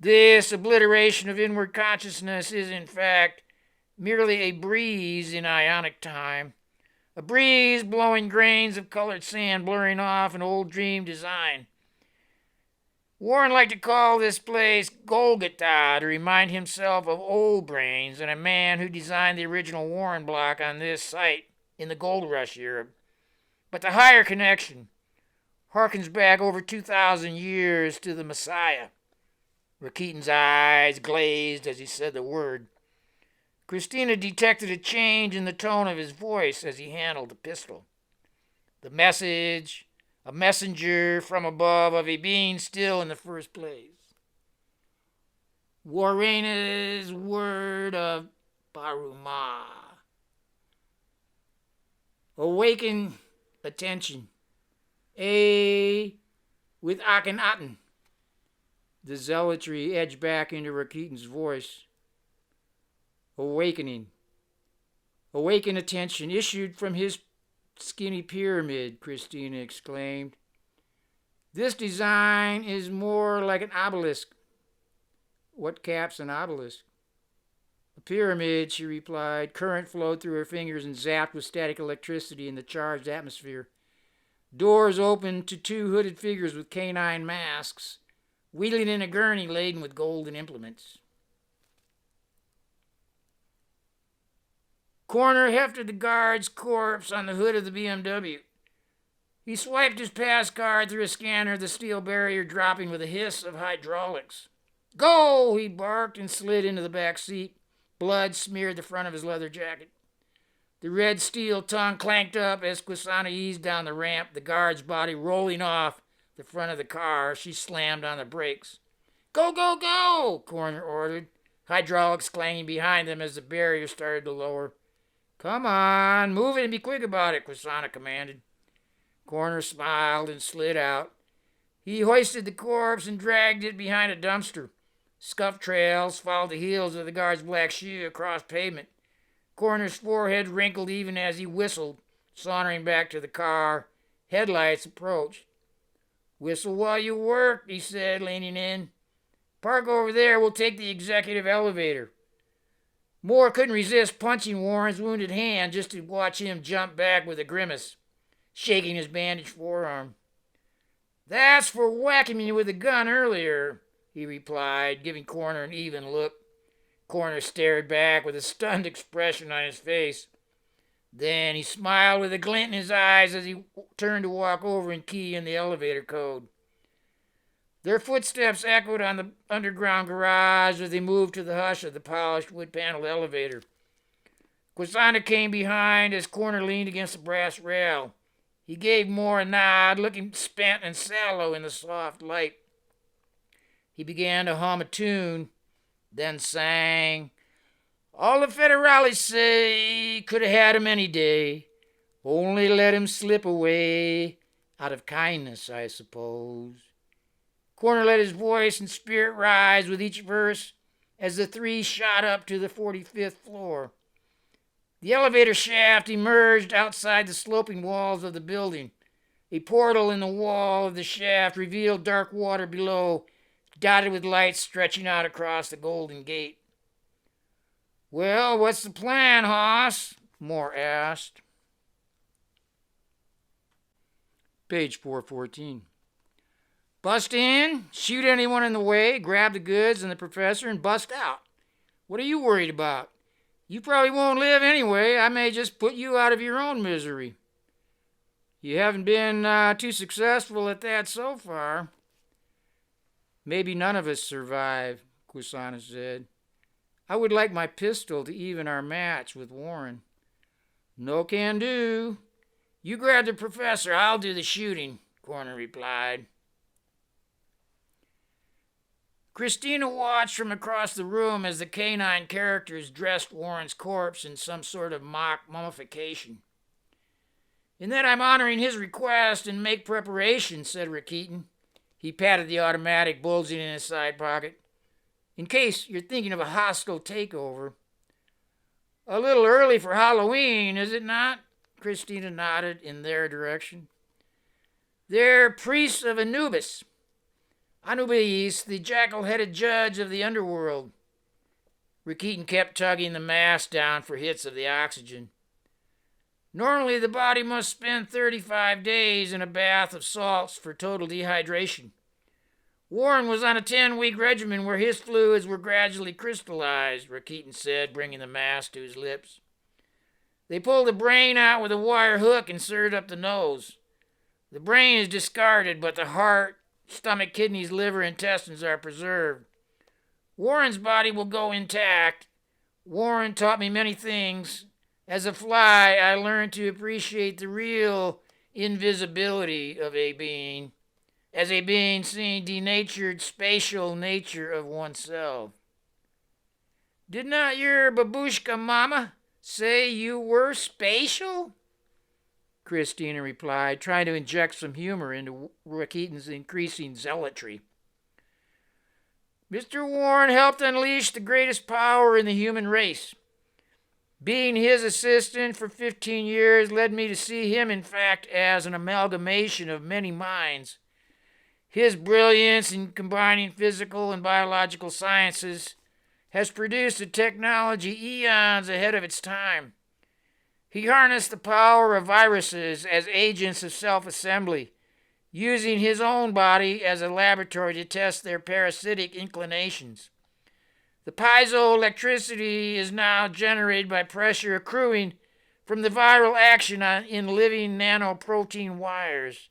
This obliteration of inward consciousness is, in fact, merely a breeze in ionic time, a breeze blowing grains of colored sand, blurring off an old dream design. Warren liked to call this place Golgotha to remind himself of old brains and a man who designed the original Warren block on this site in the Gold Rush era. But the higher connection harkens back over 2,000 years to the Messiah. Rakitin's eyes glazed as he said the word. Christina detected a change in the tone of his voice as he handled the pistol. The message, a messenger from above of a being still in the first place. Warrena's word of Baruma. Awaken attention. With Akhenaten. The zealotry edged back into Rakitin's voice. Awakening. Awaken attention issued from his skinny pyramid, Christina exclaimed. This design is more like an obelisk. What caps an obelisk? A pyramid, she replied. Current flowed through her fingers and zapped with static electricity in the charged atmosphere. Doors opened to two hooded figures with canine masks, wheeling in a gurney laden with golden implements. Coroner hefted the guard's corpse on the hood of the BMW. He swiped his pass card through a scanner, the steel barrier dropping with a hiss of hydraulics. Go, he barked and slid into the back seat. Blood smeared the front of his leather jacket. The red steel tongue clanked up as Quisanna eased down the ramp, the guard's body rolling off the front of the car. She slammed on the brakes. Go, go, go, Coroner ordered, hydraulics clanging behind them as the barrier started to lower. Come on, move it and be quick about it, Quisanna commanded. Coroner smiled and slid out. He hoisted the corpse and dragged it behind a dumpster. Scuff trails followed the heels of the guard's black shoe across pavement. Coroner's forehead wrinkled even as he whistled, sauntering back to the car. Headlights approached. Whistle while you work, he said, leaning in. Park over there, we'll take the executive elevator. Moore couldn't resist punching Warren's wounded hand just to watch him jump back with a grimace, shaking his bandaged forearm. That's for whacking me with a gun earlier, he replied, giving Coroner an even look. Coroner stared back with a stunned expression on his face. Then he smiled with a glint in his eyes as he turned to walk over and key in the elevator code. Their footsteps echoed on the underground garage as they moved to the hush of the polished wood-paneled elevator. Christina came behind as Corner leaned against the brass rail. He gave Moore a nod, looking spent and sallow in the soft light. He began to hum a tune, then sang, "All the federales say could have had him any day. Only let him slip away. Out of kindness, I suppose." Corner let his voice and spirit rise with each verse as the three shot up to the 45th floor. The elevator shaft emerged outside the sloping walls of the building. A portal in the wall of the shaft revealed dark water below, dotted with lights stretching out across the Golden Gate. "Well, what's the plan, Hoss?" Moore asked. Page 414. "Bust in, shoot anyone in the way, grab the goods and the professor, and bust out. What are you worried about? You probably won't live anyway. I may just put you out of your own misery." "You haven't been too successful at that so far." "Maybe none of us survive," Christina said. "I would like my pistol to even our match with Warren." "No can do. You grab the professor, I'll do the shooting," Corner replied. Christina watched from across the room as the canine characters dressed Warren's corpse in some sort of mock mummification. "In that I'm honoring his request and make preparations," said Rakitin. He patted the automatic bulging in his side pocket. "In case you're thinking of a hostile takeover." "A little early for Halloween, is it not?" Christina nodded in their direction. "They're priests of Anubis. Anubis, the jackal-headed judge of the underworld." Rakitin kept tugging the mask down for hits of the oxygen. "Normally, the body must spend 35 days in a bath of salts for total dehydration. Warren was on a 10-week regimen where his fluids were gradually crystallized," Rakitin said, bringing the mask to his lips. "They pulled the brain out with a wire hook and inserted up the nose. The brain is discarded, but the heart, stomach, kidneys, liver, intestines are preserved. Warren's body will go intact. Warren taught me many things. As a fly, I learned to appreciate the real invisibility of a being, as a being seeing denatured spatial nature of oneself." "Did not your babushka mama say you were spatial?" Christina replied, trying to inject some humor into Rakitin's increasing zealotry. "Mr. Warren helped unleash the greatest power in the human race. Being his assistant for 15 years led me to see him, in fact, as an amalgamation of many minds. His brilliance in combining physical and biological sciences has produced a technology eons ahead of its time. He harnessed the power of viruses as agents of self-assembly, using his own body as a laboratory to test their parasitic inclinations. The piezoelectricity is now generated by pressure accruing from the viral action in living nanoprotein wires.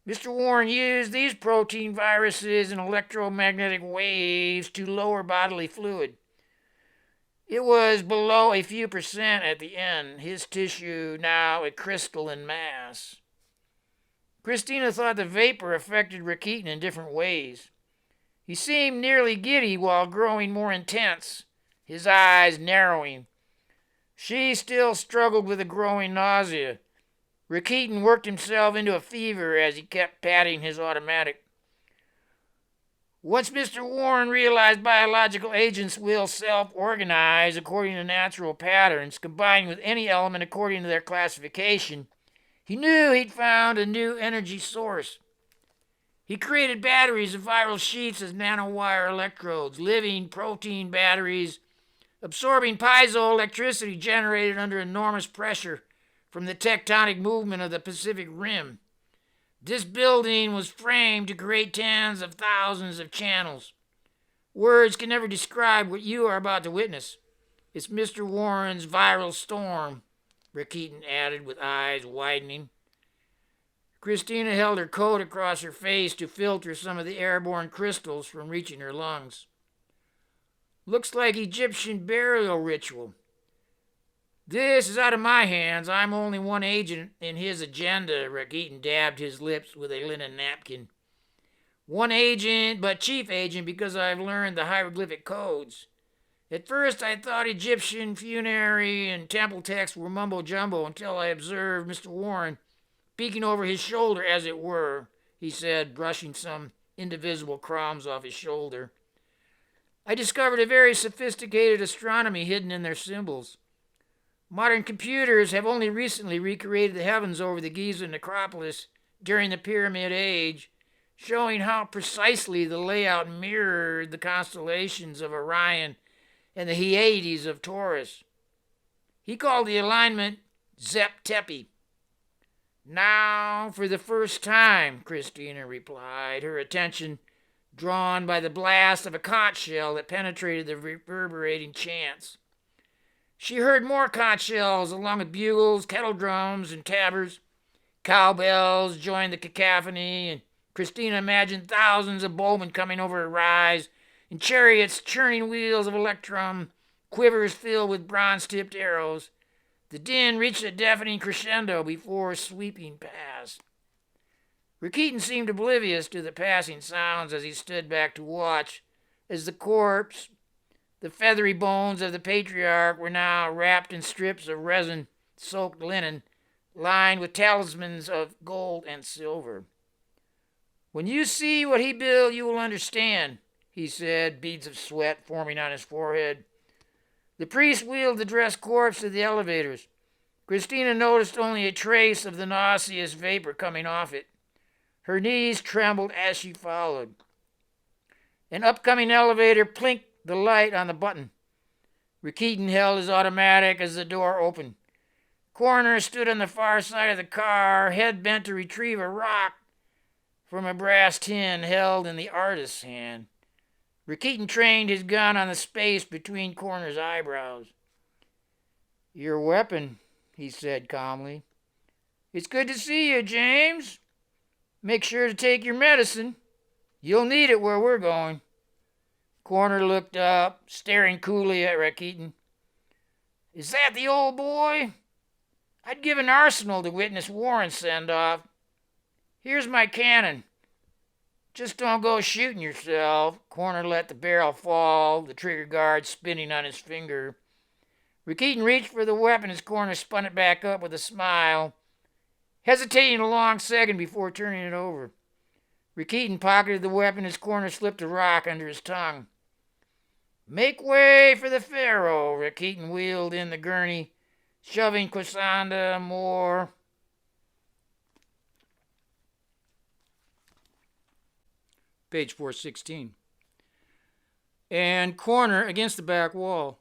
Mr. Warren used these protein viruses and electromagnetic waves to lower bodily fluid. It was below a few percent at the end, his tissue now a crystalline mass." Christina thought the vapor affected Rakitin in different ways. He seemed nearly giddy while growing more intense, his eyes narrowing. She still struggled with a growing nausea. Rakitin worked himself into a fever as he kept patting his automatic. "Once Mr. Warren realized biological agents will self-organize according to natural patterns, combining with any element according to their classification, he knew he'd found a new energy source. He created batteries of viral sheets as nanowire electrodes, living protein batteries, absorbing piezoelectricity generated under enormous pressure from the tectonic movement of the Pacific Rim. This building was framed to create tens of thousands of channels. Words can never describe what you are about to witness. It's Mr. Warren's viral storm," Rakitin added with eyes widening. Christina held her coat across her face to filter some of the airborne crystals from reaching her lungs. Looks like Egyptian burial ritual. This is out of my hands. I'm only one agent in his agenda. Rakitin dabbed his lips with a linen napkin. One agent, but chief agent because I've learned the hieroglyphic codes. At first I thought Egyptian funerary and temple texts were mumbo-jumbo until I observed Mr. Warren peeking over his shoulder, as it were, he said, brushing some indivisible crumbs off his shoulder. I discovered a very sophisticated astronomy hidden in their symbols. Modern computers have only recently recreated the heavens over the Giza necropolis during the Pyramid Age, showing how precisely the layout mirrored the constellations of Orion and the Hyades of Taurus. He called the alignment Zep Tepi. Now, for the first time, Christina replied, her attention drawn by the blast of a conch shell that penetrated the reverberating chants. She heard more conch shells along with bugles, kettle drums, and tabrets. Cowbells joined the cacophony, and Christina imagined thousands of bowmen coming over a rise, and chariots churning wheels of electrum, quivers filled with bronze-tipped arrows. The din reached a deafening crescendo before sweeping past. Rakitin seemed oblivious to the passing sounds as he stood back to watch, as the corpse, the feathery bones of the patriarch, were now wrapped in strips of resin-soaked linen, lined with talismans of gold and silver. When you see what he built, you will understand, he said, beads of sweat forming on his forehead. The priest wheeled the dressed corpse to the elevators. Christina noticed only a trace of the nauseous vapor coming off it. Her knees trembled as she followed. An upcoming elevator plinked the light on the button. Rakitin held his automatic as the door opened. Coroner stood on the far side of the car, head bent to retrieve a rock from a brass tin held in the artist's hand. Rakitin trained his gun on the space between Coroner's eyebrows. Your weapon, he said calmly. It's good to see you, James. Make sure to take your medicine. You'll need it where we're going. Coroner looked up, staring coolly at Rakitin. Is that the old boy? I'd give an arsenal to witness Warren's send-off. Here's my cannon. Just don't go shooting yourself. Coroner let the barrel fall, the trigger guard spinning on his finger. Rakitin reached for the weapon as Coroner spun it back up with a smile, hesitating a long second before turning it over. Rakitin pocketed the weapon as Coroner slipped a rock under his tongue. Make way for the Pharaoh, Rakitin wheeled in the gurney, shoving Kwasanda more. Page 416. And Coroner against the back wall.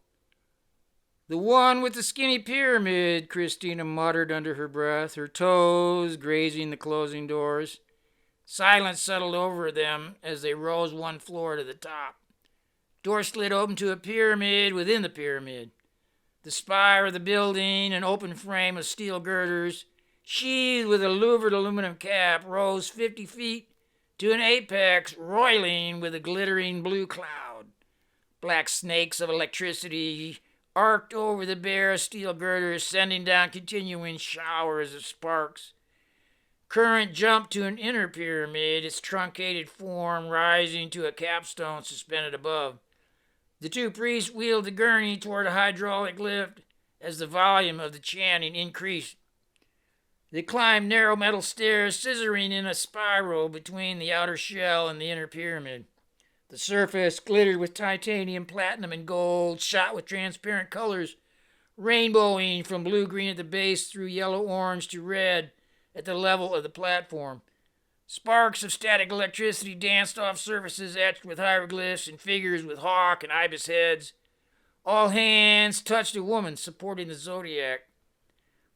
The one with the skinny pyramid, Christina muttered under her breath, her toes grazing the closing doors. Silence settled over them as they rose one floor to the top. Door slid open to a pyramid within the pyramid. The spire of the building, an open frame of steel girders, sheathed with a louvered aluminum cap, rose 50 feet to an apex roiling with a glittering blue cloud. Black snakes of electricity arced over the bare steel girders, sending down continuing showers of sparks. Current jumped to an inner pyramid, its truncated form rising to a capstone suspended above. The two priests wheeled the gurney toward a hydraulic lift as the volume of the chanting increased. They climbed narrow metal stairs, scissoring in a spiral between the outer shell and the inner pyramid. The surface glittered with titanium, platinum, and gold, shot with transparent colors, rainbowing from blue-green at the base through yellow-orange to red at the level of the platform. Sparks of static electricity danced off surfaces etched with hieroglyphs and figures with hawk and ibis heads. All hands touched a woman supporting the zodiac.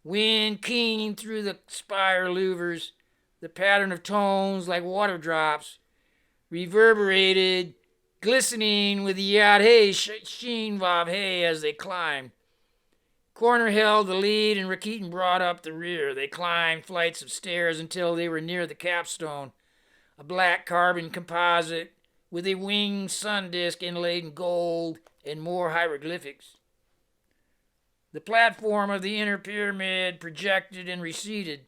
Wind keened through the spire louvers. The pattern of tones like water drops reverberated, glistening with the Yad Hey Shin Vav Hey as they climbed. Corner held the lead and Rakitin brought up the rear. They climbed flights of stairs until they were near the capstone, a black carbon composite with a winged sun disk inlaid in gold and more hieroglyphics. The platform of the inner pyramid projected and receded,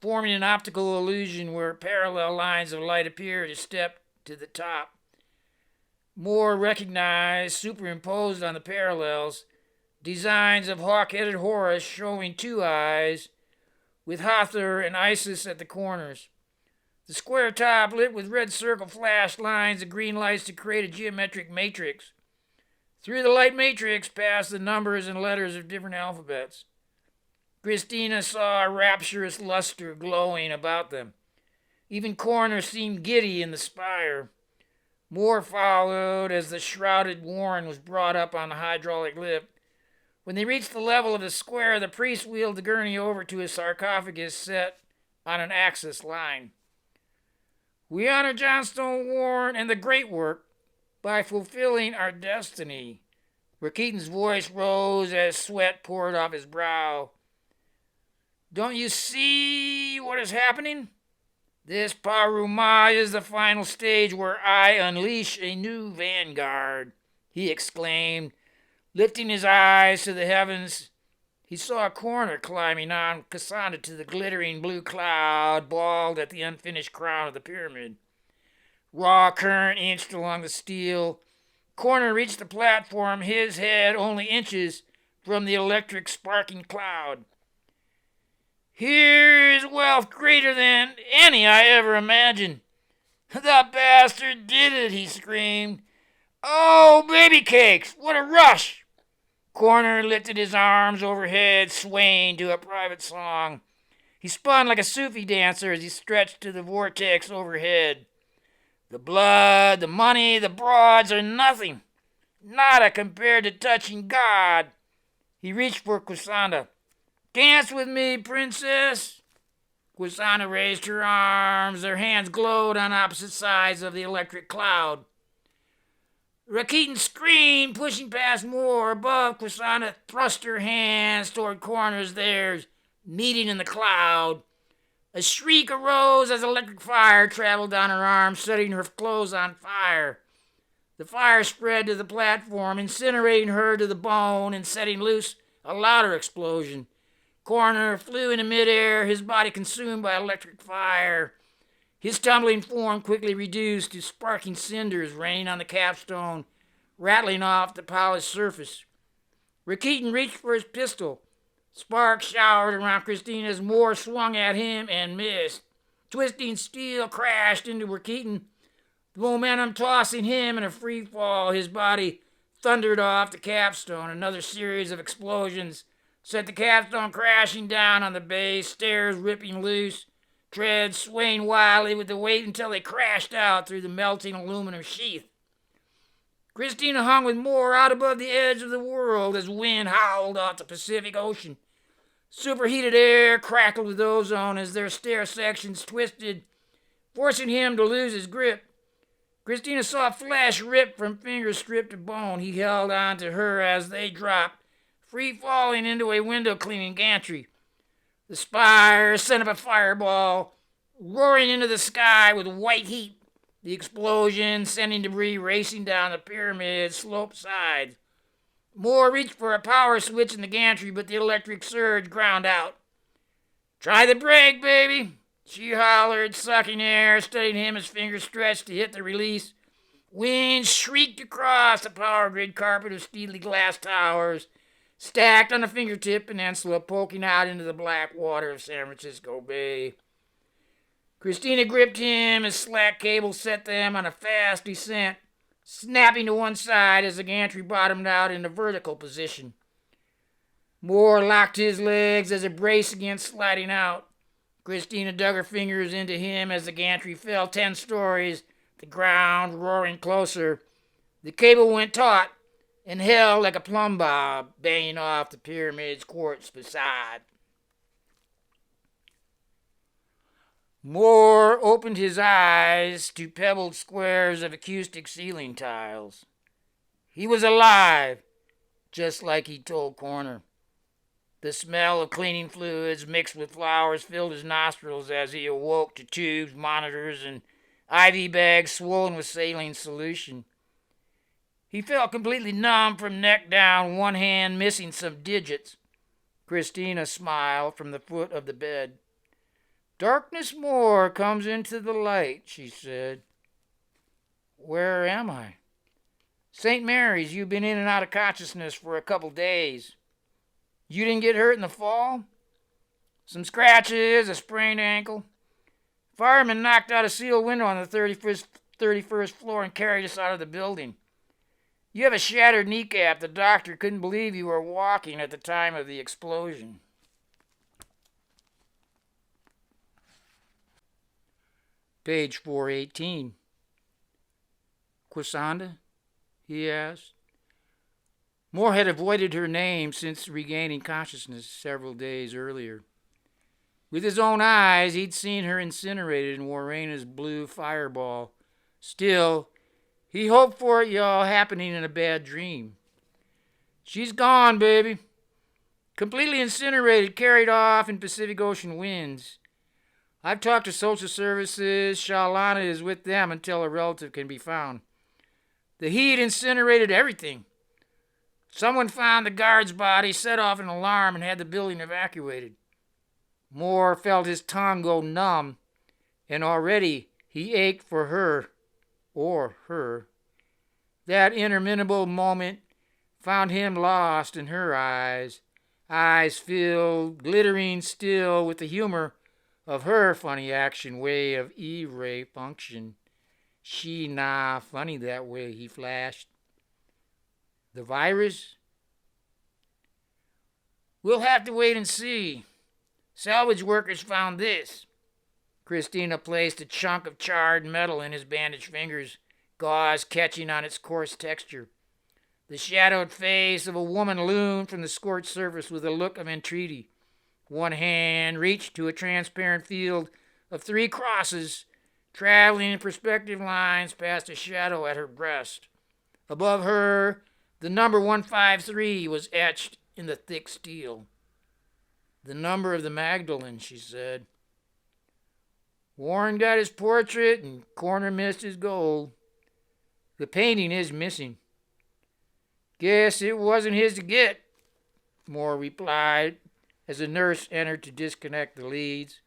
forming an optical illusion where parallel lines of light appeared to step to the top. Moore recognized, superimposed on the parallels, designs of hawk-headed Horus showing two eyes, with Hathor and Isis at the corners. The square top lit with red circle flash lines of green lights to create a geometric matrix. Through the light matrix passed the numbers and letters of different alphabets. Christina saw a rapturous luster glowing about them. Even Corner seemed giddy in the spire. More followed as the shrouded Warren was brought up on the hydraulic lift. When they reached the level of the square, the priest wheeled the gurney over to his sarcophagus set on an axis line. We honor Johnstone Warren and the great work by fulfilling our destiny. Rakitin's voice rose as sweat poured off his brow. Don't you see what is happening? This Paruma is the final stage where I unleash a new vanguard, he exclaimed. Lifting his eyes to the heavens, he saw a Corner climbing on Cassandra to the glittering blue cloud balled at the unfinished crown of the pyramid. Raw current inched along the steel. Corner reached the platform, his head only inches from the electric sparking cloud. Here is wealth greater than any I ever imagined. The bastard did it, he screamed. Oh, baby cakes, what a rush! Corner lifted his arms overhead, swaying to a private song. He spun like a Sufi dancer as he stretched to the vortex overhead. The blood, the money, the broads are nothing. Nada compared to touching God. He reached for Kusanda. Dance with me, princess. Kusanda raised her arms. Their hands glowed on opposite sides of the electric cloud. Rakitin screamed, pushing past Moore. Above, Kusanda thrust her hands toward Corner's, theirs, meeting in the cloud. A shriek arose as electric fire traveled down her arm, setting her clothes on fire. The fire spread to the platform, incinerating her to the bone and setting loose a louder explosion. Corner flew into midair, his body consumed by electric fire. His tumbling form quickly reduced to sparking cinders raining on the capstone, rattling off the polished surface. Rakitin reached for his pistol. Sparks showered around Christina as Moore swung at him and missed. Twisting steel crashed into Rakitin, the momentum tossing him in a free fall. His body thundered off the capstone. Another series of explosions sent the capstone crashing down on the base, stairs ripping loose, treads swaying wildly with the weight until they crashed out through the melting aluminum sheath. Christina hung with Moore out above the edge of the world as wind howled off the Pacific Ocean. Superheated air crackled with ozone as their stair sections twisted, forcing him to lose his grip. Christina saw flesh rip from fingers stripped to bone. He held on to her as they dropped, free-falling into a window-cleaning gantry. The spire sent up a fireball, roaring into the sky with white heat. The explosion sending debris racing down the pyramid's slope sides. Moore reached for a power switch in the gantry, but the electric surge ground out. Try the brake, baby, she hollered, sucking air, studying him as fingers stretched to hit the release. Winds shrieked across the power grid carpet of steely glass towers, stacked on the fingertip peninsula, poking out into the black water of San Francisco Bay. Christina gripped him as slack cables set them on a fast descent, snapping to one side as the gantry bottomed out in a vertical position. Moore locked his legs as a brace against sliding out. Christina dug her fingers into him as the gantry fell 10 stories, the ground roaring closer. The cable went taut and held like a plumb bob, banging off the pyramid's quartz facade. Moore opened his eyes to pebbled squares of acoustic ceiling tiles. He was alive, just like he told Corner. The smell of cleaning fluids mixed with flowers filled his nostrils as he awoke to tubes, monitors, and IV bags swollen with saline solution. He felt completely numb from neck down, one hand missing some digits. Christina smiled from the foot of the bed. Darkness more comes into the light, she said. Where am I? St. Mary's. You've been in and out of consciousness for a couple days. You didn't get hurt in the fall? Some scratches, a sprained ankle. Fireman knocked out a sealed window on the 31st floor and carried us out of the building. You have a shattered kneecap. The doctor couldn't believe you were walking at the time of the explosion. Page 418. Quisanda? He asked. Moore had avoided her name since regaining consciousness several days earlier. With his own eyes, he'd seen her incinerated in Warrena's blue fireball. Still, he hoped for it all happening in a bad dream. She's gone, baby. Completely incinerated, carried off in Pacific Ocean winds. I've talked to social services. Shalana is with them until a relative can be found. The heat incinerated everything. Someone found the guard's body, set off an alarm, and had the building evacuated. Moore felt his tongue go numb, and already he ached for her, or her. That interminable moment found him lost in her eyes filled, glittering still with the humor of her funny action way of E-ray function. She not funny that way, he flashed. The virus? We'll have to wait and see. Salvage workers found this. Christina placed a chunk of charred metal in his bandaged fingers, gauze catching on its coarse texture. The shadowed face of a woman loomed from the scorched surface with a look of entreaty. One hand reached to a transparent field of 3 crosses, traveling in perspective lines past a shadow at her breast. Above her, the number 153 was etched in the thick steel. The number of the Magdalene, she said. Warren got his portrait and Corner missed his gold. The painting is missing. Guess it wasn't his to get, Moore replied as the nurse entered to disconnect the leads.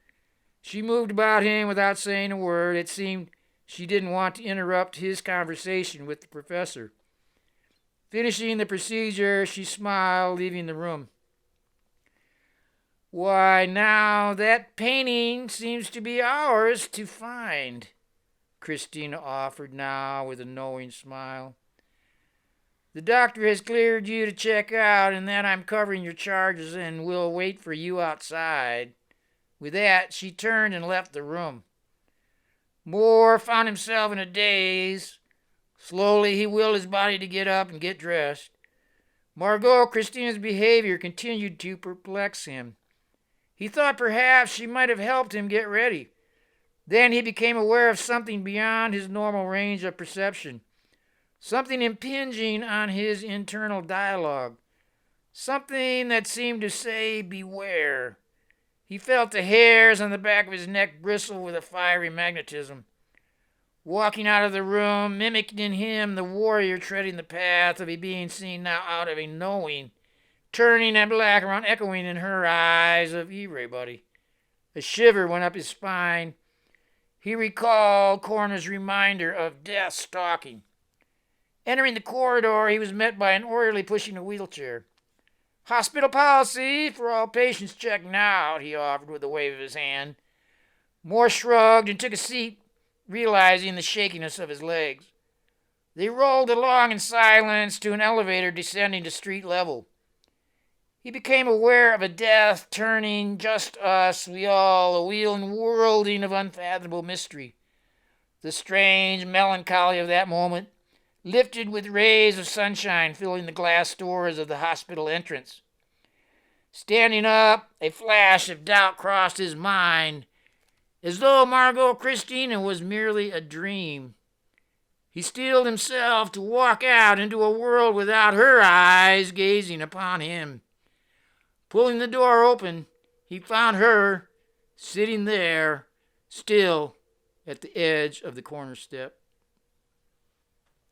She moved about him without saying a word. It seemed she didn't want to interrupt his conversation with the professor. Finishing the procedure, she smiled, leaving the room. Why, now that painting seems to be ours to find, Christina offered now with a knowing smile. The doctor has cleared you to check out, and then I'm covering your charges and will wait for you outside. With that, she turned and left the room. Moore found himself in a daze. Slowly, he willed his body to get up and get dressed. Christina's behavior continued to perplex him. He thought perhaps she might have helped him get ready. Then he became aware of something beyond his normal range of perception. Something impinging on his internal dialogue. Something that seemed to say, beware. He felt the hairs on the back of his neck bristle with a fiery magnetism. Walking out of the room mimicked in him the warrior treading the path of a being seen now out of a knowing, turning and black around, echoing in her eyes of everybody. A shiver went up his spine. He recalled Corner's reminder of death stalking. Entering the corridor, he was met by an orderly pushing a wheelchair. Hospital policy for all patients checking out, he offered with a wave of his hand. Moore shrugged and took a seat, realizing the shakiness of his legs. They rolled along in silence to an elevator descending to street level. He became aware of a death turning just us, we all, a wheel and whirling of unfathomable mystery. The strange melancholy of that moment lifted with rays of sunshine filling the glass doors of the hospital entrance. Standing up, a flash of doubt crossed his mind, as though Christina was merely a dream. He steeled himself to walk out into a world without her eyes gazing upon him. Pulling the door open, he found her sitting there, still at the edge of the corner step.